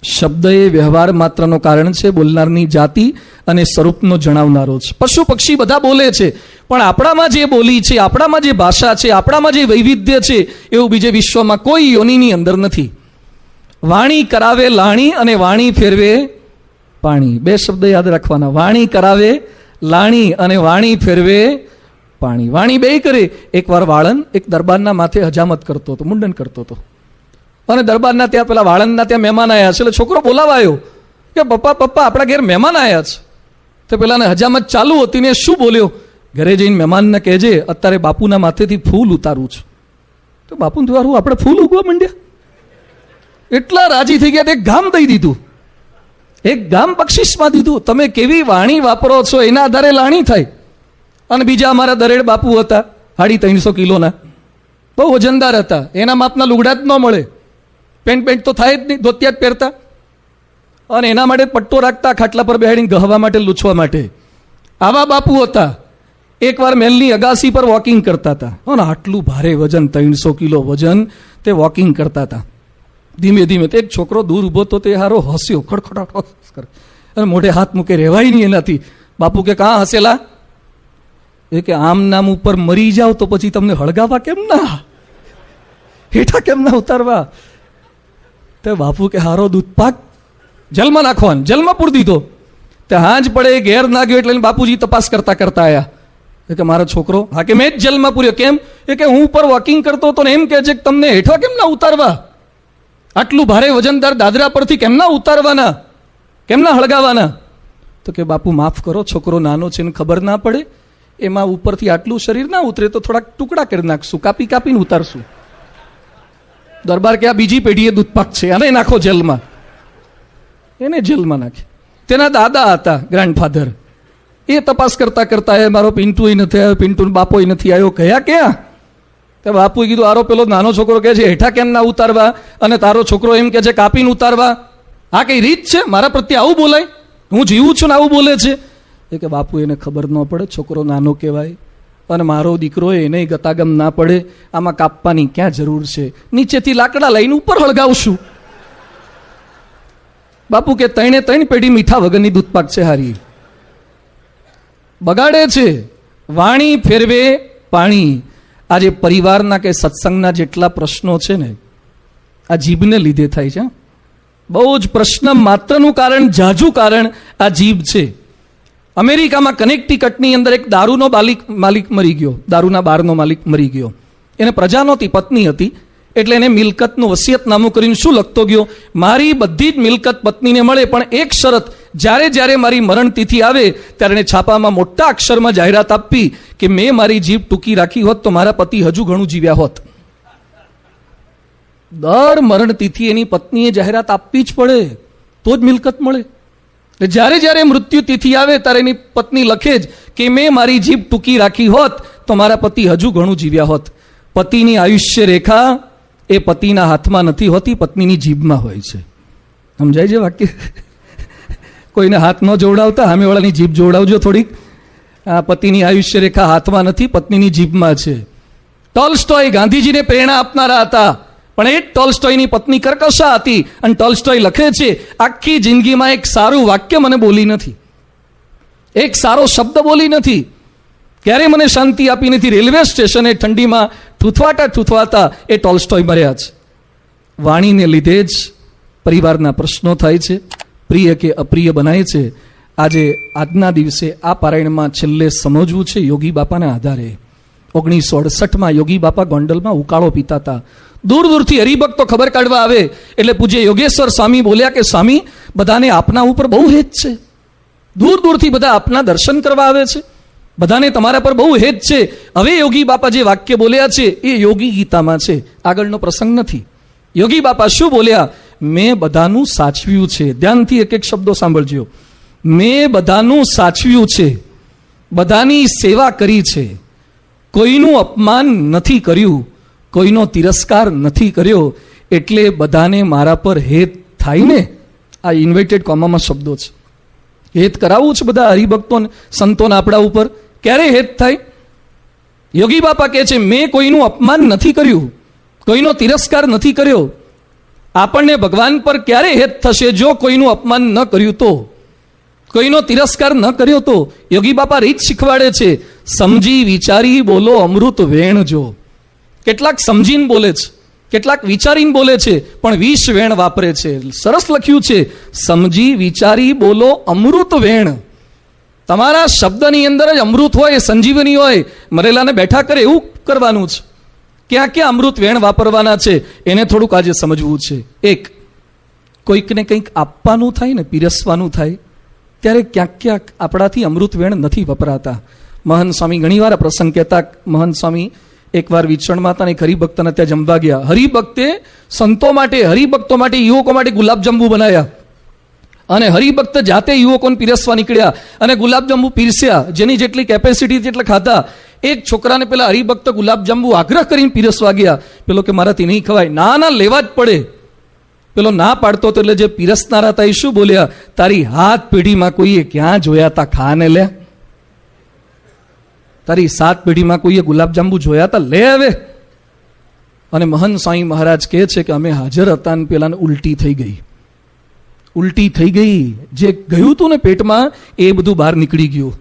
શબ્દ એ વ્યવહાર માત્રનો કારણ છે, બોલનારની જાતિ અને સ્વરૂપનો જણાવનારો છે. પશુ પક્ષી બધા બોલે છે, પણ આપણામાં જે બોલી છે, આપણામાં જે ભાષા છે, આપણામાં જે વૈવિધ્ય છે, એવું બીજે વિશ્વમાં કોઈ યોનિની અંદર નથી. વાણી કરાવે લાણી અને વાણી ફેરવે પાણી. 2 શબ્દ યાદ રાખવાના, વાણી કરાવે લાણી અને વાણી ફેરવે પાણી. વાણી 2 કરે. એકવાર વાળન એક દરબારના માથે હજામત કરતો હતો, મુંડન કરતો હતો, અને દરબારના ત્યાં પેલા વાળંદના ત્યાં મહેમાન આવ્યા છે. એટલે છોકરો બોલાવાયો કે પપ્પા આપણા ઘેર મહેમાન આવ્યા છે. તો પેલાને હજામત ચાલુ હતી ને શું બોલ્યો, ઘરે જઈને મહેમાનને કહેજે અત્યારે બાપુના માથેથી ફૂલ ઉતારું છું. તો બાપુને દ્વારા આપણે ફૂલ ઉગવા માંડ્યા. એટલા રાજી થઈ ગયા, એક ગામ દઈ દીધું, એક ગામ બક્ષિસમાં દીધું. તમે કેવી વાણી વાપરો છો એના આધારે લાણી થાય. અને બીજા અમારા દરેડ બાપુ હતા, 350 કિલોના, બહુ વજનદાર હતા, એના માપના લુગડા જ ન મળે, પેન્ટ તો થાય જ નહીં, ધોતિયા જ પહેરતા, અને એના માટે પટ્ટો રાખતા ખાટલા પર બેહાડીને ગહવા માટે, લૂછવા માટે. આવા બાપુ હતા. એકવાર મહેલની અગાસી પર વોકિંગ કરતા હતા, અને આટલું ભારે વજન, 300 કિલો વજન, તે વોકિંગ કરતા હતા. ધીમે ધીમે એક છોકરો દૂર ઊભો તો તે હારો હસ્યો, ખડખડાટ કરે, અને મોઢે હાથ મૂકે, રહેવાય નહીં એનાથી. બાપુ કે કાં હસેલા? એ કે આમ નામ ઉપર મરી જાવ તો પછી તમને હળગાવા કેમ ના, હેઠા કેમ ના ઉતારવા? તે બાપુ કે હારો દૂધપાક જલમાં નાખવાનો, જલમાં પૂરી દીધો. તે હાંજ પડે ઘેર ના ગયો એટલે બાપુજી તપાસ કરતા કરતા આયા. કે મારો છોકરો, હા કે મેં જ જેલમાં પૂર્યો. કેમ? એ કે હું ઉપર વોકિંગ કરતો હતો ને એમ કહે છે કે તમને હેઠા કેમ ના ઉતારવા? આટલું ભારે વજનદાર દાદરા પરથી કેમ ના ઉતારવાના, કેમ ના હળગાવાના? તો કે બાપુ માફ કરો, છોકરો નાનો છે ને ખબર ના પડે, એમાં ઉપરથી આટલું શરીર ના ઉતરે તો થોડાક ટુકડા કરી નાખશું, કાપી કાપીને ઉતારશું. દરબાર કે આ બીજી પેઢીએ દૂધપાક છે, આને નાખો જેલમાં. એને જેલમાં નાખે. તેના દાદા હતા, ગ્રાન્ડફાધર, એ તપાસ કરતા કરતા એ મારો પિન્ટુ નથી આવ્યો, પિન્ટુ બાપો નથી આવ્યો. કયા ક્યાં? તે બાપુએ કીધું આરો પેલો નાનો છોકરો કહે છે હેઠા કેમ ના ઉતારવા, અને તારો છોકરો એમ કે છે કાપીને ઉતારવા. આ કઈ રીત છે? મારા પ્રત્યે આવું બોલાય? હું જીવું છું ને આવું બોલે છે? એ કે બાપુ એને ખબર ન પડે, છોકરો નાનો કહેવાય, અને મારો દીકરો એને ગતાગમ ના પડે, આમાં કાપવાની ક્યાં જરૂર છે, નીચેથી લાકડા લઈને ઉપર હળગાવશું. બાપુ કે 3 પેઢી મીઠા વગરની દૂધપાક છે હારી, બગાડે છે, વાણી ફેરવે પાણી. આજે પરિવારના કે સત્સંગના જેટલા પ્રશ્નો છે ને, આ જીભને લીધે થાય છે. બહુ જ પ્રશ્ન માત્રનું કારણ, જાજુ કારણ આ જીભ છે. અમેરિકામાં કનેક્ટિકટની અંદર એક દારૂનો માલિક મરી ગયો, દારૂના બારનો માલિક મરી ગયો. એને પ્રજા નહોતી, પત્ની હતી, એટલે એને મિલકતનું વસિયતનામું કરીને શું લખતો ગયો? મારી બધી જ મિલકત પત્નીને મળે, પણ એક શરત, જ્યારે જ્યારે મારી મરણ તિથિ આવે ત્યારે એને છાપામાં મોટા અક્ષરમાં જાહેરાત આપવી કે મેં મારી જીભ ટૂંકી રાખી હોત તો મારા પતિ હજુ ઘણું જીવ્યા હોત. દર મરણ તિથિ એની પત્નીએ જાહેરાત આપવી જ પડે, તો જ મિલકત મળે. જ્યારે જ્યારે મૃત્યુ તિથિ આવે ત્યારે એની પત્ની લખે જ કે મેં મારી જીભ ટૂંકી રાખી હોત તો મારા પતિ હજુ ઘણું જીવ્યા હોત. પતિની આયુષ્ય રેખા એ પતિના હાથમાં નથી હોતી, પત્નીની જીભમાં હોય છે. સમજાય છે વાક્ય? કોઈને હાથ ન જોડાવતા, સામેવાળાની જીભ જોડાવજો થોડીક. આ પતિની આયુષ્ય રેખા હાથમાં નથી, પત્નીની જીભમાં છે. ટોલ્સ્ટોય ગાંધીજીને પ્રેરણા આપનારા હતા, પણ એ ટોલ્સ્ટોયની પત્ની કર્કશા હતી. અને ટોલ્સ્ટોય લખે છે આખી જિંદગીમાં એક સારું વાક્ય મને બોલી નથી, એક સારો શબ્દ બોલી નથી, ક્યારે મને શાંતિ આપી નથી. રેલવે સ્ટેશને ઠંડીમાં ઠૂથવાતા એ ટોલ્સ્ટોય મર્યા છે. વાણીને લીધે જ પરિવારના પ્રશ્નો થાય છે, પ્રિય કે અપ્રિય બનાય છે. આજે આજના દિવસે આ પારાયણમાં છેલ્લે સમજવું છે યોગી બાપાના આધારે. 1968માં યોગી બાપા ગોંડલમાં ઉકાળો પીતા હતા. દૂર દૂરથી હરિભક્તો ખબર કાઢવા આવે એટલે પૂજ્ય યોગેશ્વર સ્વામી બોલ્યા કે સ્વામી, બધાને આપના ઉપર બહુ હેત છે, દૂર દૂરથી બધા આપના દર્શન કરવા આવે છે, બધાને તમારા પર બહુ હેત છે. હવે યોગી બાપા જે વાક્ય બોલ્યા છે એ યોગી ગીતામાં છે, આગળનો પ્રસંગ નથી. યોગી બાપા શું બોલ્યા? મેં બધાનું સાચવ્યું છે. ધ્યાનથી એક એક શબ્દો સાંભળજો. મેં બધાનું સાચવ્યું છે, બધાની સેવા કરી છે, કોઈનું અપમાન નથી કર્યું, કોઈનો તિરસ્કાર નથી કર્યો, એટલે બધાને મારા પર હેત થાય ને. આ ઇન્વર્ટેડ કોમામાં શબ્દો છે. હેત કરાવવું છે બધા હરિભક્તો સંતોના આપણા ઉપર. ક્યારે હેત થાય? યોગી બાપા કહે છે મેં કોઈનું અપમાન નથી કર્યું, કોઈનો તિરસ્કાર નથી કર્યો. આપણને ભગવાન પર ક્યારે હેત થશે? જો કોઈનું અપમાન ન કર્યું તો, કોઈનો તિરસ્કાર ન કર્યો તો. યોગી બાપા રીત શીખવાડે છે, સમજી વિચારી બોલો અમૃત વેણજો. કેટલાક સમજીને બોલે છે, કેટલાક વિચારીને બોલે છે, પણ વિષ વેણ વાપરે છે. સરસ લખ્યું છે, સમજી વિચારી બોલો અમૃત વેણ. તમારા શબ્દની અંદર જ અમૃત હોય, સંજીવની હોય, મરેલાને બેઠા કરે એવું કરવાનું છે. ક્યાં ક્યાં અમૃત વેણ વાપરવાના છે એને થોડુંક આજે સમજવું છે. એક, કોઈકને કંઈક આપવાનું થાય ને, પીરસવાનું થાય, ત્યારે ક્યાંક ક્યાંક આપણાથી અમૃત વેણ નથી વપરાતા. મહંત સ્વામી ઘણીવાર પ્રસંગ કહેતા. મહંત સ્વામી એકવાર વિચરણમાં હતા ને એક હરિભક્તને ત્યાં જમવા ગયા. હરિભક્તે સંતો માટે, હરિભક્તો માટે, યુવકો માટે ગુલાબજાંબુ બનાવ્યા અને હરિભક્ત જાતે યુવકોને પીરસવા નીકળ્યા અને ગુલાબજાંબુ પીરસ્યા. જેની જેટલી કેપેસિટી જેટલા ખાધા. એક છોકરાને પેલા હરિભક્ત ગુલાબજાંબુ આગ્રહ કરીને પીરસવા ગયા. પેલો કે મારાથી નહીં ખવાય. ના લેવા જ પડે. પેલો ના પાડતો તો એટલે જે પીરસનારા હતા એ શું બોલ્યા, તારી હાથ પેઢીમાં કોઈએ ક્યાં જોયા તા, ખાને લે. તારી 7 પેઢીમાં કોઈએ ગુલાબજાંબુ જોયા તા, લે હવે. અને મહંત સ્વામી મહારાજ કહે છે કે અમે હાજર હતા ને પેલાને ઉલટી થઈ ગઈ. ઉલટી થઈ ગઈ. જે ગયું હતું ને પેટમાં એ બધું બહાર નીકળી ગયું.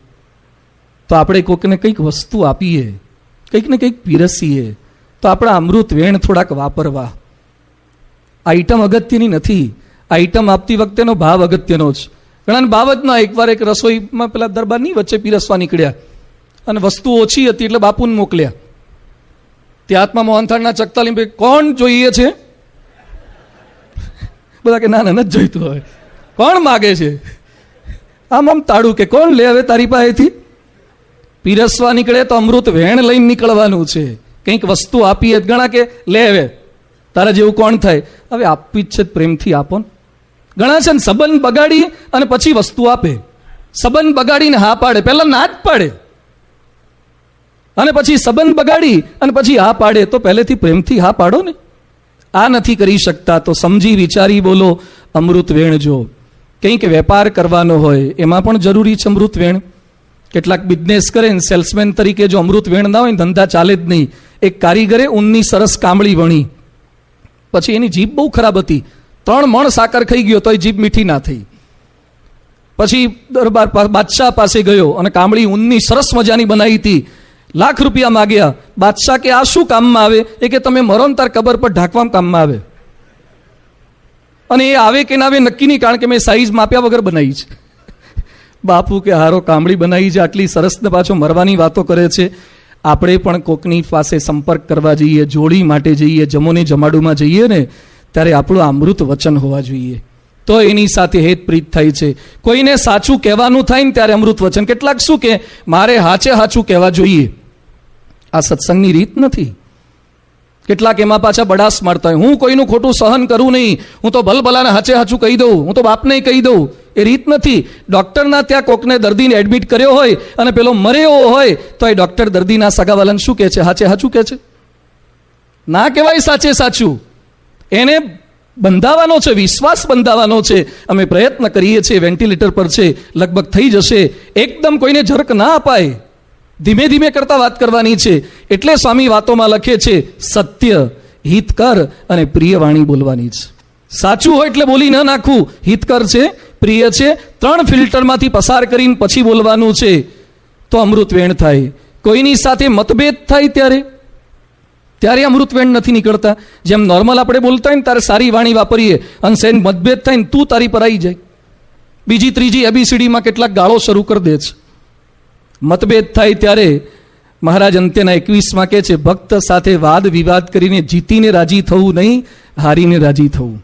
તો આપણે કોઈકને કંઈક વસ્તુ આપીએ, કંઈક ને કંઈક પીરસીએ તો આપણા અમૃત વેણ થોડાક વાપરવા. આઈટમ અગત્યની નથી, આઈટમ આપતી વખતેનો ભાવ અગત્યનો જ. ઘણા ભાવ જ ના. એકવાર એક રસોઈમાં પેલા દરબારની વચ્ચે પીરસવા નીકળ્યા અને વસ્તુ ઓછી હતી એટલે બાપુને મોકલ્યા. તે હાથમાં મોહનથાળના ચકતા લીંબે, કોણ જોઈએ છે? બધા કે ના નથી જોઈતું. હવે કોણ માગે છે? આમ તાળું કે કોણ લે હવે તારી પાસેથી? પીરસવા નીકળે તો અમૃત વેણ લઈને નીકળવાનું છે. કંઈક વસ્તુ આપીએ. ઘણા કે લે હવે તારા જેવું કોણ થાય? હવે આપવી જ છે, પ્રેમથી આપો ને. ઘણા છે ને સંબંધ બગાડી અને પછી વસ્તુ આપે. સંબંધ બગાડીને હા પાડે, પહેલા ના જ પાડે અને પછી સંબંધ બગાડી અને પછી હા પાડે. તો પહેલેથી પ્રેમથી હા પાડો ને. આ નથી કરી શકતા તો સમજી વિચારી બોલો, અમૃત વેણ જો. કંઈક વેપાર કરવાનો હોય એમાં પણ જરૂરી છે અમૃત વેણ. કેટલાક બિઝનેસ કરે ને સેલ્સમેન તરીકે જો અમૃત વેણ ના હોય ધંધા ચાલે જ નહીં. એક કારીગરે ઊનની સરસ કામળી વણી, પછી એની જીભ બહુ ખરાબ હતી. 3 મણ સાકર ખાઈ ગયો તો એ જીભ મીઠી ના થઈ. પછી દરબાર બાદશાહ પાસે ગયો અને કામળી ઊનની સરસ મજાની બનાવી હતી. લાખ રૂપિયા માગ્યા. બાદશાહ કે આ શું કામમાં આવે? એ કે તમે મરો ને તાર કબર પર ઢાંકવામાં કામમાં આવે. અને એ આવે કે ના આવે નક્કી નહીં, કારણ કે મેં સાઈઝ માપ્યા વગર બનાવી છે. બાપુ કે હારો કામળી બનાવી છે, આટલી સરસ ને પાછો મરવાની વાતો કરે છે. આપણે પણ કોકની પાસે સંપર્ક કરવા જઈએ, જોડી માટે જઈએ, જમોને જમાડુમાં જઈએ ને ત્યારે આપણું અમૃત વચન હોવા જોઈએ. તો એની સાથે હેતપ્રીત થાય છે. કોઈને સાચું કહેવાનું થાય ને ત્યારે અમૃત વચન. કેટલાક શું કે મારે હાચે હાચું કહેવા જોઈએ. આ સત્સંગની રીત નથી. કેટલાક એમાં પાછા બડાસ મારતા હોય, હું કોઈનું ખોટું સહન કરું નહીં, હું તો ભલભલાને હાચે હાચું કહી દઉં, હું તો બાપને કહી દઉં. એ રીત નથી. ડોક્ટરના ત્યાં કોકને દર્દીને એડમિટ કર્યો હોય અને પેલો મર્યો હોય તો એ ડોક્ટર દર્દીના સગાવાલાને શું કહે છે? હાચે હાચું કહે છે? ના કહેવાય સાચે સાચું. એને બંધાવાનો છે, વિશ્વાસ બંધાવાનો છે. અમે પ્રયત્ન કરીએ છીએ, વેન્ટિલેટર પર છે, લગભગ થઈ જશે. એકદમ કોઈને ઝરક ના અપાય. ધીમે ધીમે કરતા વાત કરવાની છે. એટલે સ્વામી વાતોમાં લખે છે સત્ય, હિતકર અને પ્રિય વાણી બોલવાની છે. સાચું હોય એટલે બોલી ન નાખવું. હિતકર છે, પ્રિય છે, 3 ફિલ્ટરમાંથી પસાર કરીને પછી બોલવાનું છે. તો અમૃત વેણ થાય. કોઈની સાથે મતભેદ થાય ત્યારે અમૃતવેણ નથી નીકળતા. જેમ નોર્મલ આપણે બોલતા હોય ને ત્યારે સારી વાણી વાપરીએ અને સેન મતભેદ થાય ને તું તારી પર આવી જાય. બીજી ત્રીજી ABCDમાં કેટલાક ગાળો શરૂ કરી દે છે. મતભેદ થાય ત્યારે મહારાજ અંત્યના 21માં કહે છે ભક્ત સાથે વાદ વિવાદ કરીને જીતીને રાજી થવું નહીં, હારીને રાજી થવું.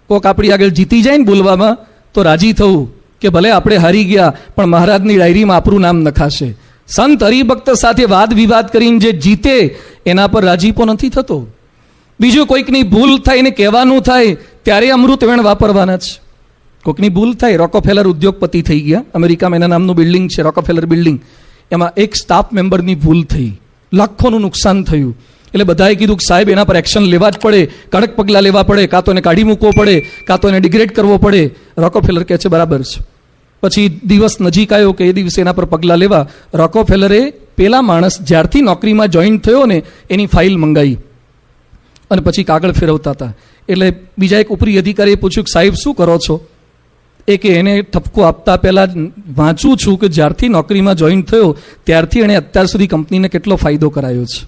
કોક આપણી આગળ જીતી જાય ને બોલવામાં તો રાજી થવું કે ભલે આપણે હારી ગયા પણ મહારાજની ડાયરીમાં આપણું નામ નખાશે. સંત હરિભક્ત સાથે વાદ વિવાદ કરીને જે જીતે એના પર રાજીપો નથી થતો. બીજું કોઈકની ભૂલ થાય ને કહેવાનું થાય ત્યારે અમૃત વેણ વાપરવાના છે. કોઈકની ભૂલ થાય, રોકોફેલર ઉદ્યોગપતિ થઈ ગયા, અમેરિકામાં એના નામનું બિલ્ડિંગ છે રોકોફેલર બિલ્ડિંગ. એમાં એક સ્ટાફ મેમ્બરની ભૂલ થઈ, લાખોનું નુકસાન થયું. એટલે બધાએ કીધું કે સાહેબ એના પર એક્શન લેવા જ પડે, કડક પગલાં લેવા પડે, કાં તો એને કાઢી મૂકવો પડે, કાં તો એને ડિગ્રેડ કરવો પડે. રોકોફેલર કહે છે બરાબર છે. પછી દિવસ નજીક આવ્યો કે એ દિવસે એના પર પગલાં લેવા રોકોફેલરે પેલા માણસ જ્યારથી નોકરીમાં જોઈન થયો ને એની ફાઇલ મંગાવી અને પછી કાગળ ફેરવતા હતા. એટલે બીજા એક ઉપરી અધિકારીએ પૂછ્યું કે સાહેબ શું કરો છો? એ કે એને ઠપકો આપતા પહેલાં વાંચું છું કે જ્યારથી નોકરીમાં જોઈન થયો ત્યારથી એણે અત્યાર સુધી કંપનીને કેટલો ફાયદો કરાયો છે.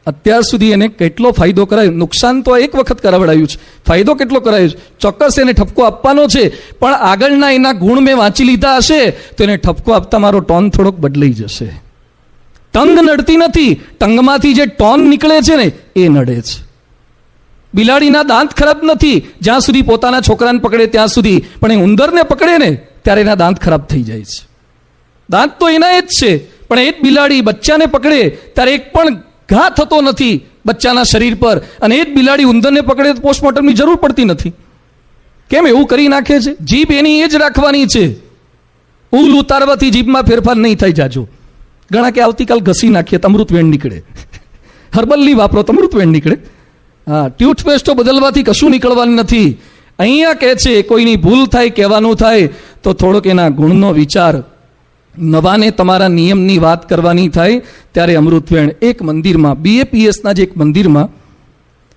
અત્યાર સુધી એને કેટલો ફાયદો કરાયો. નુકસાન તો એક વખત કરાવડાયું છે, ફાયદો કેટલો કરાયો છે. ચોક્કસ એને ઠપકો આપવાનો છે, પણ આગળના એના ગુણ મેં વાંચી લીધા હશે તો એને ઠપકો આપતા મારો ટોન થોડોક બદલાઈ જશે. ટંગ નડતી નથી, ટંગમાંથી જે ટોન નીકળે છે ને એ નડે છે. બિલાડીના દાંત ખરાબ નથી જ્યાં સુધી પોતાના છોકરાને પકડે ત્યાં સુધી, પણ એ ઉંદરને પકડે ને ત્યારે એના દાંત ખરાબ થઈ જાય છે. દાંત તો એના જ છે, પણ એ જ બિલાડી બચ્ચાને પકડે ત્યારે એક પણ ઘા થતો નથી બચ્ચાના શરીર પર, અને એ જ બિલાડી ઉંદરને પકડે તો પોસ્ટમોર્ટમની જરૂર પડતી નથી. કેમ એવું કરી નાખે છે? જીભ એની એ જ રાખવાની છે. ઉલ ઉતારવાથી જીભમાં ફેરફાર નહીં થાય જાજો. ઘણા કે આવતીકાલ ઘસી નાખીએ તો અમૃતવેણ નીકળે, હર્બલની વાપરો તો અમૃતવેણ નીકળે. હા, ટૂથપેસ્ટો બદલવાથી કશું નીકળવાનું નથી. અહીંયા કહે છે કોઈની ભૂલ થાય, કહેવાનું થાય તો થોડોક એના ગુણનો વિચાર, નવાને તમારા નિયમની વાત કરવાની થાય ત્યારે અમૃતવેણ. એક મંદિરમાં, BAPSના જ એક મંદિરમાં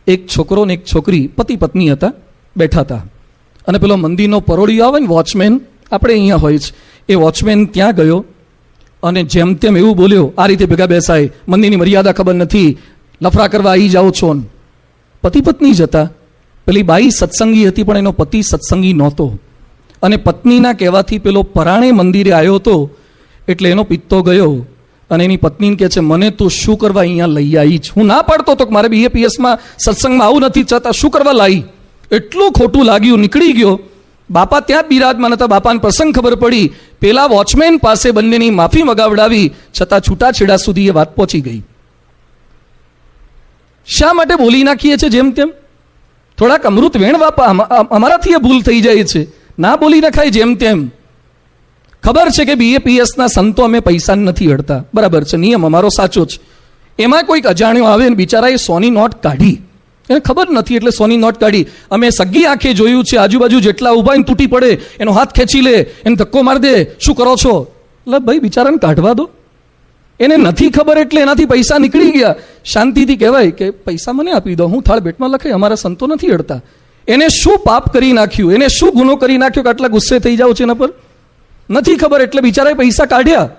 એક છોકરો ને એક છોકરી પતિ પત્ની હતા, બેઠા હતા. અને પેલો મંદિરનો પરોળિયો આવે ને, વોચમેન, આપણે અહીંયા હોય છે, એ વોચમેન ત્યાં ગયો અને જેમ તેમ એવું બોલ્યો, આ રીતે ભેગા બેસાય, મંદિરની મર્યાદા ખબર નથી, લફરા કરવા આવી જાઓ છો. પતિ પત્ની જ હતા. પેલી બાઈ સત્સંગી હતી પણ એનો પતિ સત્સંગી નહોતો, અને પત્નીના કહેવાથી પેલો પરાણે મંદિરે આવ્યો હતો. એટલે એનો પિત્તો ગયો અને એની પત્નીને કહે છે, મને તું શું કરવા અહીંયા લઈ આવી છે? હું ના પાડતો તો કે મારે BAPSમાં સત્સંગમાં આવું નથી, છતાં શું કરવા લાવી? એટલું ખોટું લાગ્યું, નીકળી ગયો. બાપા ત્યાં બિરાજમાન હતા. બાપાને પ્રસંગ ખબર પડી, પેલા વોચમેન પાસે બંનેની માફી મગાવડાવી, છતાં છૂટાછેડા સુધી એ વાત પહોંચી ગઈ. શા માટે બોલી નાખીએ છીએ જેમ તેમ? થોડાક અમૃત વેણ વાપા, અમારાથી એ ભૂલ થઈ જાય છે. ના બોલી નખાય જેમ તેમ. ખબર છે કે BAPSના સંતો અમે પૈસા નથી અડતા, બરાબર છે, નિયમ અમારો સાચો છે. એમાં કોઈક અજાણ્યો આવે ને બિચારાએ 100ની નોટ કાઢી, એને ખબર નથી એટલે 100ની નોટ કાઢી. અમે સગી આંખે જોયું છે, આજુબાજુ જેટલા ઊભા એને તૂટી પડે, એનો હાથ ખેંચી લે, એને ધક્કો મારી દે, શું કરો છો? એટલે ભાઈ બિચારાને કાઢવા દો, એને નથી ખબર એટલે એનાથી પૈસા નીકળી ગયા. શાંતિથી કહેવાય કે પૈસા મને આપી દો, હું થાળ બેટમાં લખાય, અમારા સંતો નથી અડતા. એને શું પાપ કરી નાખ્યું, એને શું ગુનો કરી નાખ્યો કે આટલા ગુસ્સે થઈ જાવ છે એના પર? નથી ખબર એટલે બિચારાએ પૈસા કાઢ્યા.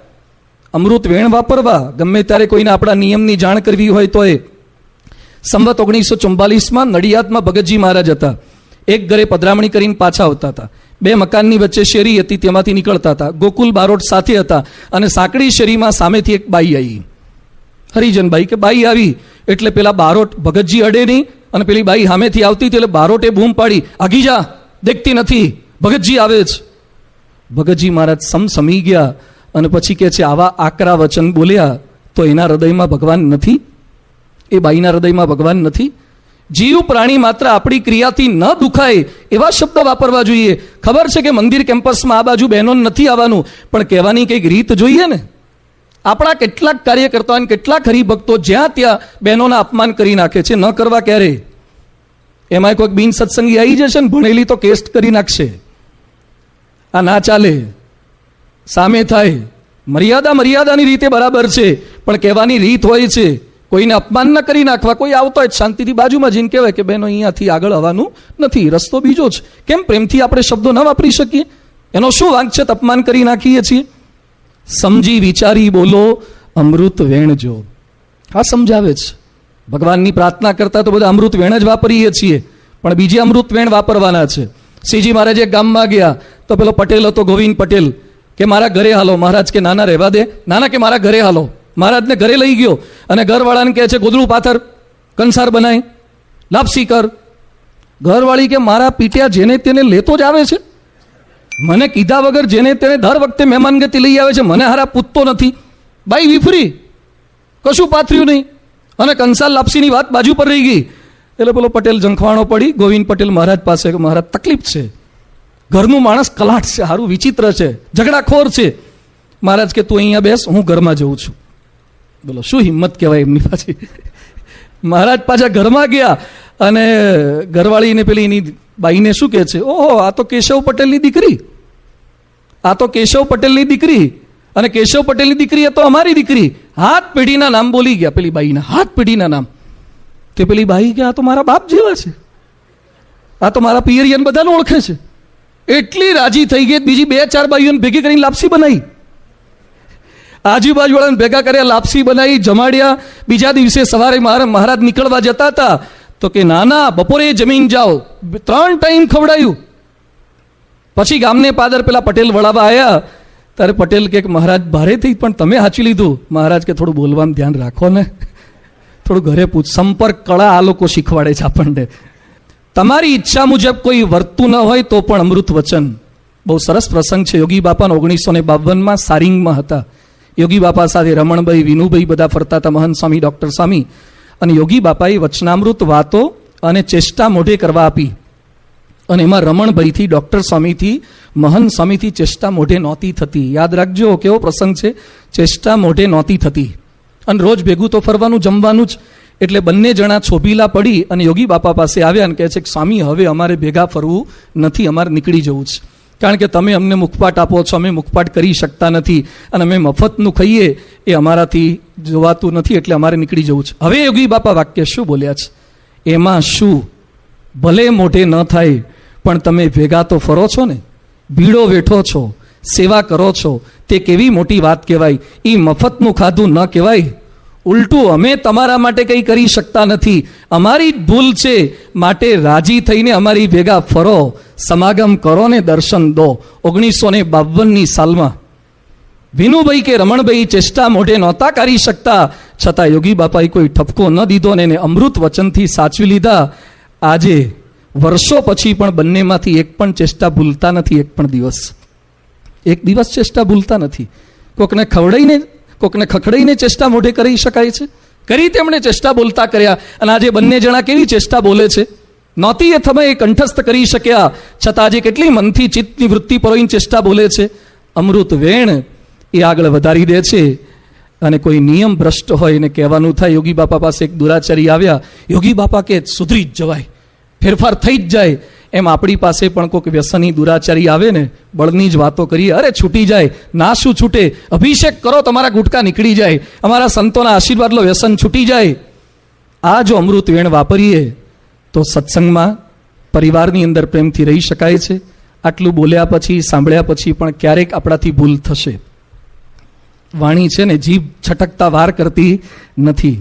અમૃત વેણ વાપરવા ગમે ત્યારે કોઈને આપણા નિયમની જાણ કરવી હોય તો એ સંવત 1944માં નડિયાદમાં ભગતજી મહારાજ હતા. એક ઘરે પધરામણી કરીને પાછા આવતા હતા. 2 મકાનની વચ્ચે શેરી હતી, તેમાંથી નીકળતા હતા. ગોકુલ બારોટ સાથે હતા અને સાંકડી શેરીમાં સામેથી એક બાઈ આવી, હરિજન બાઈ કે બાઈ આવી એટલે પેલા બારોટ ભગતજી અડે નહીં, અને પેલી બાઈ સામેથી આવતી હતી એટલે બારોટે બૂમ પાડી, આગી જા, દેખતી નથી, ભગતજી આવે છે. ભગતજી મહારાજ સમસમી ગયા અને પછી કહે છે, આવા આકરા વચન બોલ્યા તો એના હૃદયમાં ભગવાન નથી? એ બાઈના હૃદયમાં ભગવાન નથી? જીવ પ્રાણી માત્ર આપણી ક્રિયાથી ન દુખાય એવા શબ્દ વાપરવા જોઈએ. ખબર છે કે મંદિર કેમ્પસમાં આ બાજુ બહેનો નથી આવવાનું, પણ કહેવાની કંઈક રીત જોઈએ ને. આપણા કેટલાક કાર્યકર્તાઓ અને કેટલાક હરિભક્તો જ્યાં ત્યાં બહેનોના અપમાન કરી નાખે છે. ન કરવા ક્યારે? એમાં કોઈક બિન સત્સંગી આવી જશે ને ભણેલી તો કેસ્ટ કરી નાખશે. આ ના ચાલે, સામે થાય. મર્યાદાની રીતે બરાબર છે, પણ કહેવાની રીત હોય છે. કોઈને અપમાન ન કરી નાખવા. કોઈ આવતો હોય શાંતિથી બાજુમાં જઈને કહેવાય કે બહેનો અહીંયાથી આગળ આવવાનું નથી, રસ્તો બીજો છે. કેમ પ્રેમથી આપણે શબ્દો ન વાપરી શકીએ? એનો શું વાંક છે? અપમાન કરી નાખીએ છીએ. સમજી વિચારી બોલો, અમૃત વેણજો. આ સમજાવે છે. ભગવાનની પ્રાર્થના કરતા તો બધા અમૃત વેણ જ વાપરીએ છીએ, પણ બીજી અમૃત વેણ વાપરવાના છે. શ્રીજી મહારાજ એક ગામમાં ગયા તો પેલો પટેલ હતો, ગોવિંદ પટેલ, કે મારા ઘરે હાલો. મહારાજ કે નાના રહેવા દે. નાના કે મારા ઘરે હાલો. મહારાજને ઘરે લઈ ગયો અને ઘરવાળાને કહે છે, ગોદડું પાથર, કંસાર બનાય, લાપસી કર. ઘરવાળી કે મારા પીટ્યા જેને તેને લેતો જ આવે છે, મને કીધા વગર જેને તેને દર વખતે મહેમાનગતિ લઈ આવે છે, મને હારા પૂછતો નથી. બાઈ વિફરી, કશું પાથર્યું નહીં, અને કંસાર લાપસીની વાત બાજુ પર રહી ગઈ. એટલે પેલો પટેલ ઝંખવાણો પડી ગોવિંદ પટેલ મહારાજ પાસે કે મહારાજ તકલીફ છે, ઘરનું માણસ કલાટ છે, સારું વિચિત્ર છે, ઝઘડાખોર છે. મહારાજ કે તું અહીંયા બેસ, હું ઘરમાં જઉં છું. બોલો શું હિંમત કહેવાય એમની પાછી. મહારાજ પાછા ઘરમાં ગયા અને ઘરવાળીને પેલી એની બાઈને શું કહે છે, ઓહો આ તો કેશવ પટેલની દીકરી, આ તો કેશવ પટેલની દીકરી, અને કેશવ પટેલની દીકરી એ તો અમારી દીકરી. હાથ પેઢીના નામ બોલી ગયા પેલી બાઈના, હાથ પેઢીના નામ. કે પેલી બાઈ કે આ તો મારા બાપ જેવા છે, આ તો મારા પિયરિયન બધાને ઓળખે છે. એટલી રાજી થઈ ગઈ, બીજી 2-4 બાઈઓને ભેગી કરીને લાપસી બનાવી, આજુબાજુવાળાને ભેગા કર્યા, લાપસી બનાવી, જમાડ્યા. બીજા દિવસે સવારે મહારાજ નીકળવા જતા હતા તો કે નાના બપોરે જમીન જાઓ. 3 ટાઈમ ખવડાયું. પછી ગામને પાદર પેલા પટેલ વળાવા આવ્યા ત્યારે પટેલ કે મહારાજ ભારે થઈ, પણ તમે સાચી લીધું. મહારાજ કે થોડું બોલવામાં ધ્યાન રાખો ને, થોડું ઘરે પૂછ. સંપર્ક કળા આ લોકો શીખવાડે છે આપણને. તમારી ઈચ્છા મુજબ કોઈ વર્તું ન હોય તો પણ અમૃત વચન. બહુ સરસ પ્રસંગ છે. યોગી બાપા 1952માં સારિંગમાં હતા. યોગી બાપા સાથે રમણભાઈ, વિનુભાઈ બધા ફરતા હતા, મહંત સ્વામી, ડૉક્ટર સ્વામી. અને યોગી બાપાએ વચનામૃત વાતો અને ચેષ્ટા મોઢે કરવા આપી. અને એમાં રમણભાઈથી, ડૉક્ટર સ્વામીથી, મહંત સ્વામીથી ચેષ્ટા મોઢે નહોતી થતી. યાદ રાખજો કેવો પ્રસંગ છે, ચેષ્ટા મોઢે નહોતી થતી. અને રોજ ભેગું તો ફરવાનું, જમવાનું જ. એટલે બંને જણા છોભીલા પડી અને યોગી બાપા પાસે આવ્યા અને કહે છે કે સ્વામી, હવે અમારે ભેગા ફરવું નથી, અમારે નીકળી જવું છે. કારણ કે તમે અમને મુખપાટ આપો છો, અમે મુખપાટ કરી શકતા નથી, અને અમે મફતનું ખાઈએ એ અમારાથી જોવાતું નથી, એટલે અમારે નીકળી જવું છે. હવે યોગી બાપા વાક્ય શું બોલ્યા છે? એમાં શું, ભલે મોઢે ન થાય પણ તમે ભેગા તો ફરો છો ને, ભીડો વેઠો છો, સેવા કરો છો, તે કેવી મોટી વાત કહેવાય. એ મફતનું ખાધું ન કહેવાય. ઉલટું અમે તમારા માટે કંઈ કરી શકતા નથી, અમારી જ ભૂલ છે, માટે રાજી થઈને અમારી ભેગા ફરો, સમાગમ કરો ને દર્શન દો. 1952ની સાલમાં વિનુભાઈ કે રમણભાઈ ચેષ્ટા મોઢે નહોતા કરી શકતા, છતાં યોગી બાપાએ કોઈ ઠપકો ન દીધો ને એને અમૃત વચનથી સાચવી લીધા. આજે વર્ષો પછી પણ બંનેમાંથી એક પણ ચેષ્ટા ભૂલતા નથી. એક દિવસ ચેષ્ટા ભૂલતા નથી. કોકને ખખડાઈને ચેષ્ટા મોઢે કરી શકાય છે? કરી તેમણે ચેષ્ટા બોલતા કર્યા. અને આજે બંને જણા કેવી ચેષ્ટા બોલે છે? નહોતી એ સમયે કંઠસ્થ કરી શક્યા, છતાં આજે કેટલી મનથી ચિત્તની વૃત્તિ પરોઈને ચેષ્ટા બોલે છે. અમૃત વેણ એ આગળ વધારી દે છે. અને કોઈ નિયમ ભ્રષ્ટ હોય એને કહેવાનું થાય. યોગી બાપા પાસે એક દુરાચારી આવ્યા. યોગી બાપા કે સુધરી જ જવાય, ફેરફાર થઈ જ જાય. એમ આપણી પાસે પણ કોઈક વ્યસની દુરાચારી આવે ને, બળની જ વાતો કરીએ, અરે છૂટી જાય. ના શું છૂટે? અભિષેક કરો, તમારા ગુટકા નીકળી જાય, અમારા સંતોના આશીર્વાદ લો, વ્યસન છૂટી જાય. આ જો અમૃત વેણ વાપરીએ તો સત્સંગમાં, પરિવારની અંદર પ્રેમથી રહી શકાય છે. આટલું બોલ્યા પછી, સાંભળ્યા પછી પણ ક્યારેક આપણાથી ભૂલ થશે. વાણી છે ને, જીભ છટકતા વાર કરતી નથી.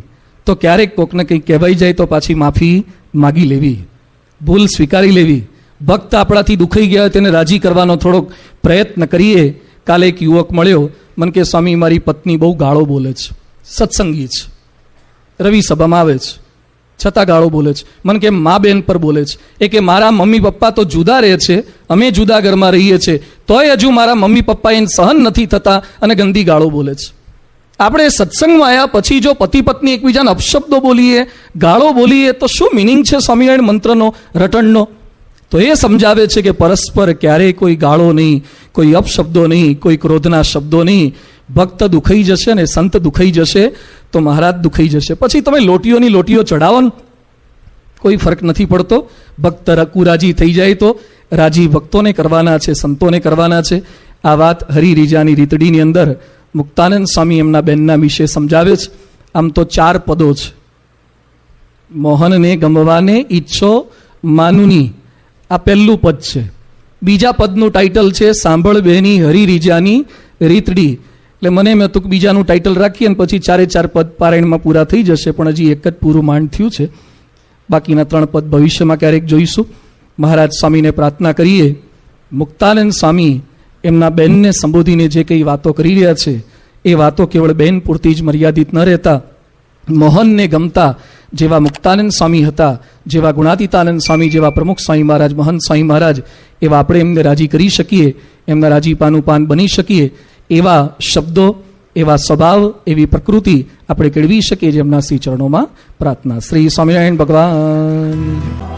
તો ક્યારેક કોકને કંઈ કહેવાઈ જાય તો પાછી માફી માગી લેવી, ભૂલ સ્વીકારી લેવી. ભક્ત આપણાથી દુખાઈ ગયા હોય તેને રાજી કરવાનો થોડોક પ્રયત્ન કરીએ. કાલે એક યુવક મળ્યો, મને કે સ્વામી, મારી પત્ની બહુ ગાળો બોલે છે, સત્સંગી છે, રવિ સભામાં આવે છે, છતાં ગાળો બોલે છે. મને કે મા બેન પર બોલે છે. એ કે મારા મમ્મી પપ્પા તો જુદા રહે છે, અમે જુદા ઘરમાં રહીએ છીએ, તોય હજુ મારા મમ્મી પપ્પા એને સહન નથી થતા અને ગંદી ગાળો બોલે છે. આપણે સત્સંગમાં આવ્યા પછી જો પતિ પત્ની એકબીજાને અપશબ્દો બોલીએ, ગાળો બોલીએ, તો શું મિનિંગ છે સ્વામિનારાયણ મંત્રનો, રટણનો? તો એ સમજાવે છે કે પરસ્પર ક્યારેય કોઈ ગાળો નહીં, કોઈ અપશબ્દો નહીં, કોઈ ક્રોધના શબ્દો નહીં. ભક્ત દુખાઈ જશે ને સંત દુખાઈ જશે તો મહારાજ દુખાઈ જશે. પછી તમે લોટીઓની લોટીઓ ચડાવો ને, કોઈ ફરક નથી પડતો. ભક્ત રકુરાજી થઈ જાય તો રાજી ભક્તોને કરવાના છે, સંતોને કરવાના છે. આ વાત હરિરીજાની રીતડીની અંદર મુક્તાનંદ સ્વામી એમના બેનના વિશે સમજાવે છે. આમ તો 4 પદો છે. મોહનને ગમવાને ઈચ્છો માનુની, આ પહેલું પદ છે. બીજા પદનું ટાઇટલ છે સાંભળ બેની હરિરીજાની રીતડી. એટલે મને મેં તો બીજાનું ટાઇટલ રાખીએ અને પછી 4 પદ પારાયણમાં પૂરા થઈ જશે, પણ હજી એક જ પૂરું માંડ થયું છે. બાકીના 3 પદ ભવિષ્યમાં ક્યારેક જોઈશું. મહારાજ સ્વામીને પ્રાર્થના કરીએ, મુક્તાનંદ સ્વામી એમના બેનને સંબોધીને જે કંઈ વાતો કરી રહ્યા છે એ વાતો કેવળ બેન પૂરતી જ મર્યાદિત ન રહેતા, મોહનને ગમતા જેવા મુક્તાનંદ સ્વામી હતા, જેવા ગુણાતીતાનંદ સ્વામી, જેવા પ્રમુખ સ્વામી મહારાજ, મહંત સ્વામી મહારાજ, એવા આપણે એમને રાજી કરી શકીએ, એમના રાજીપાનું પાન બની શકીએ, એવા શબ્દો, એવા સ્વભાવ, એવી પ્રકૃતિ આપણે કેળવી શકીએ. જેમના શ્રી ચરણોમાં પ્રાર્થના. શ્રી સ્વામિનારાયણ ભગવાન.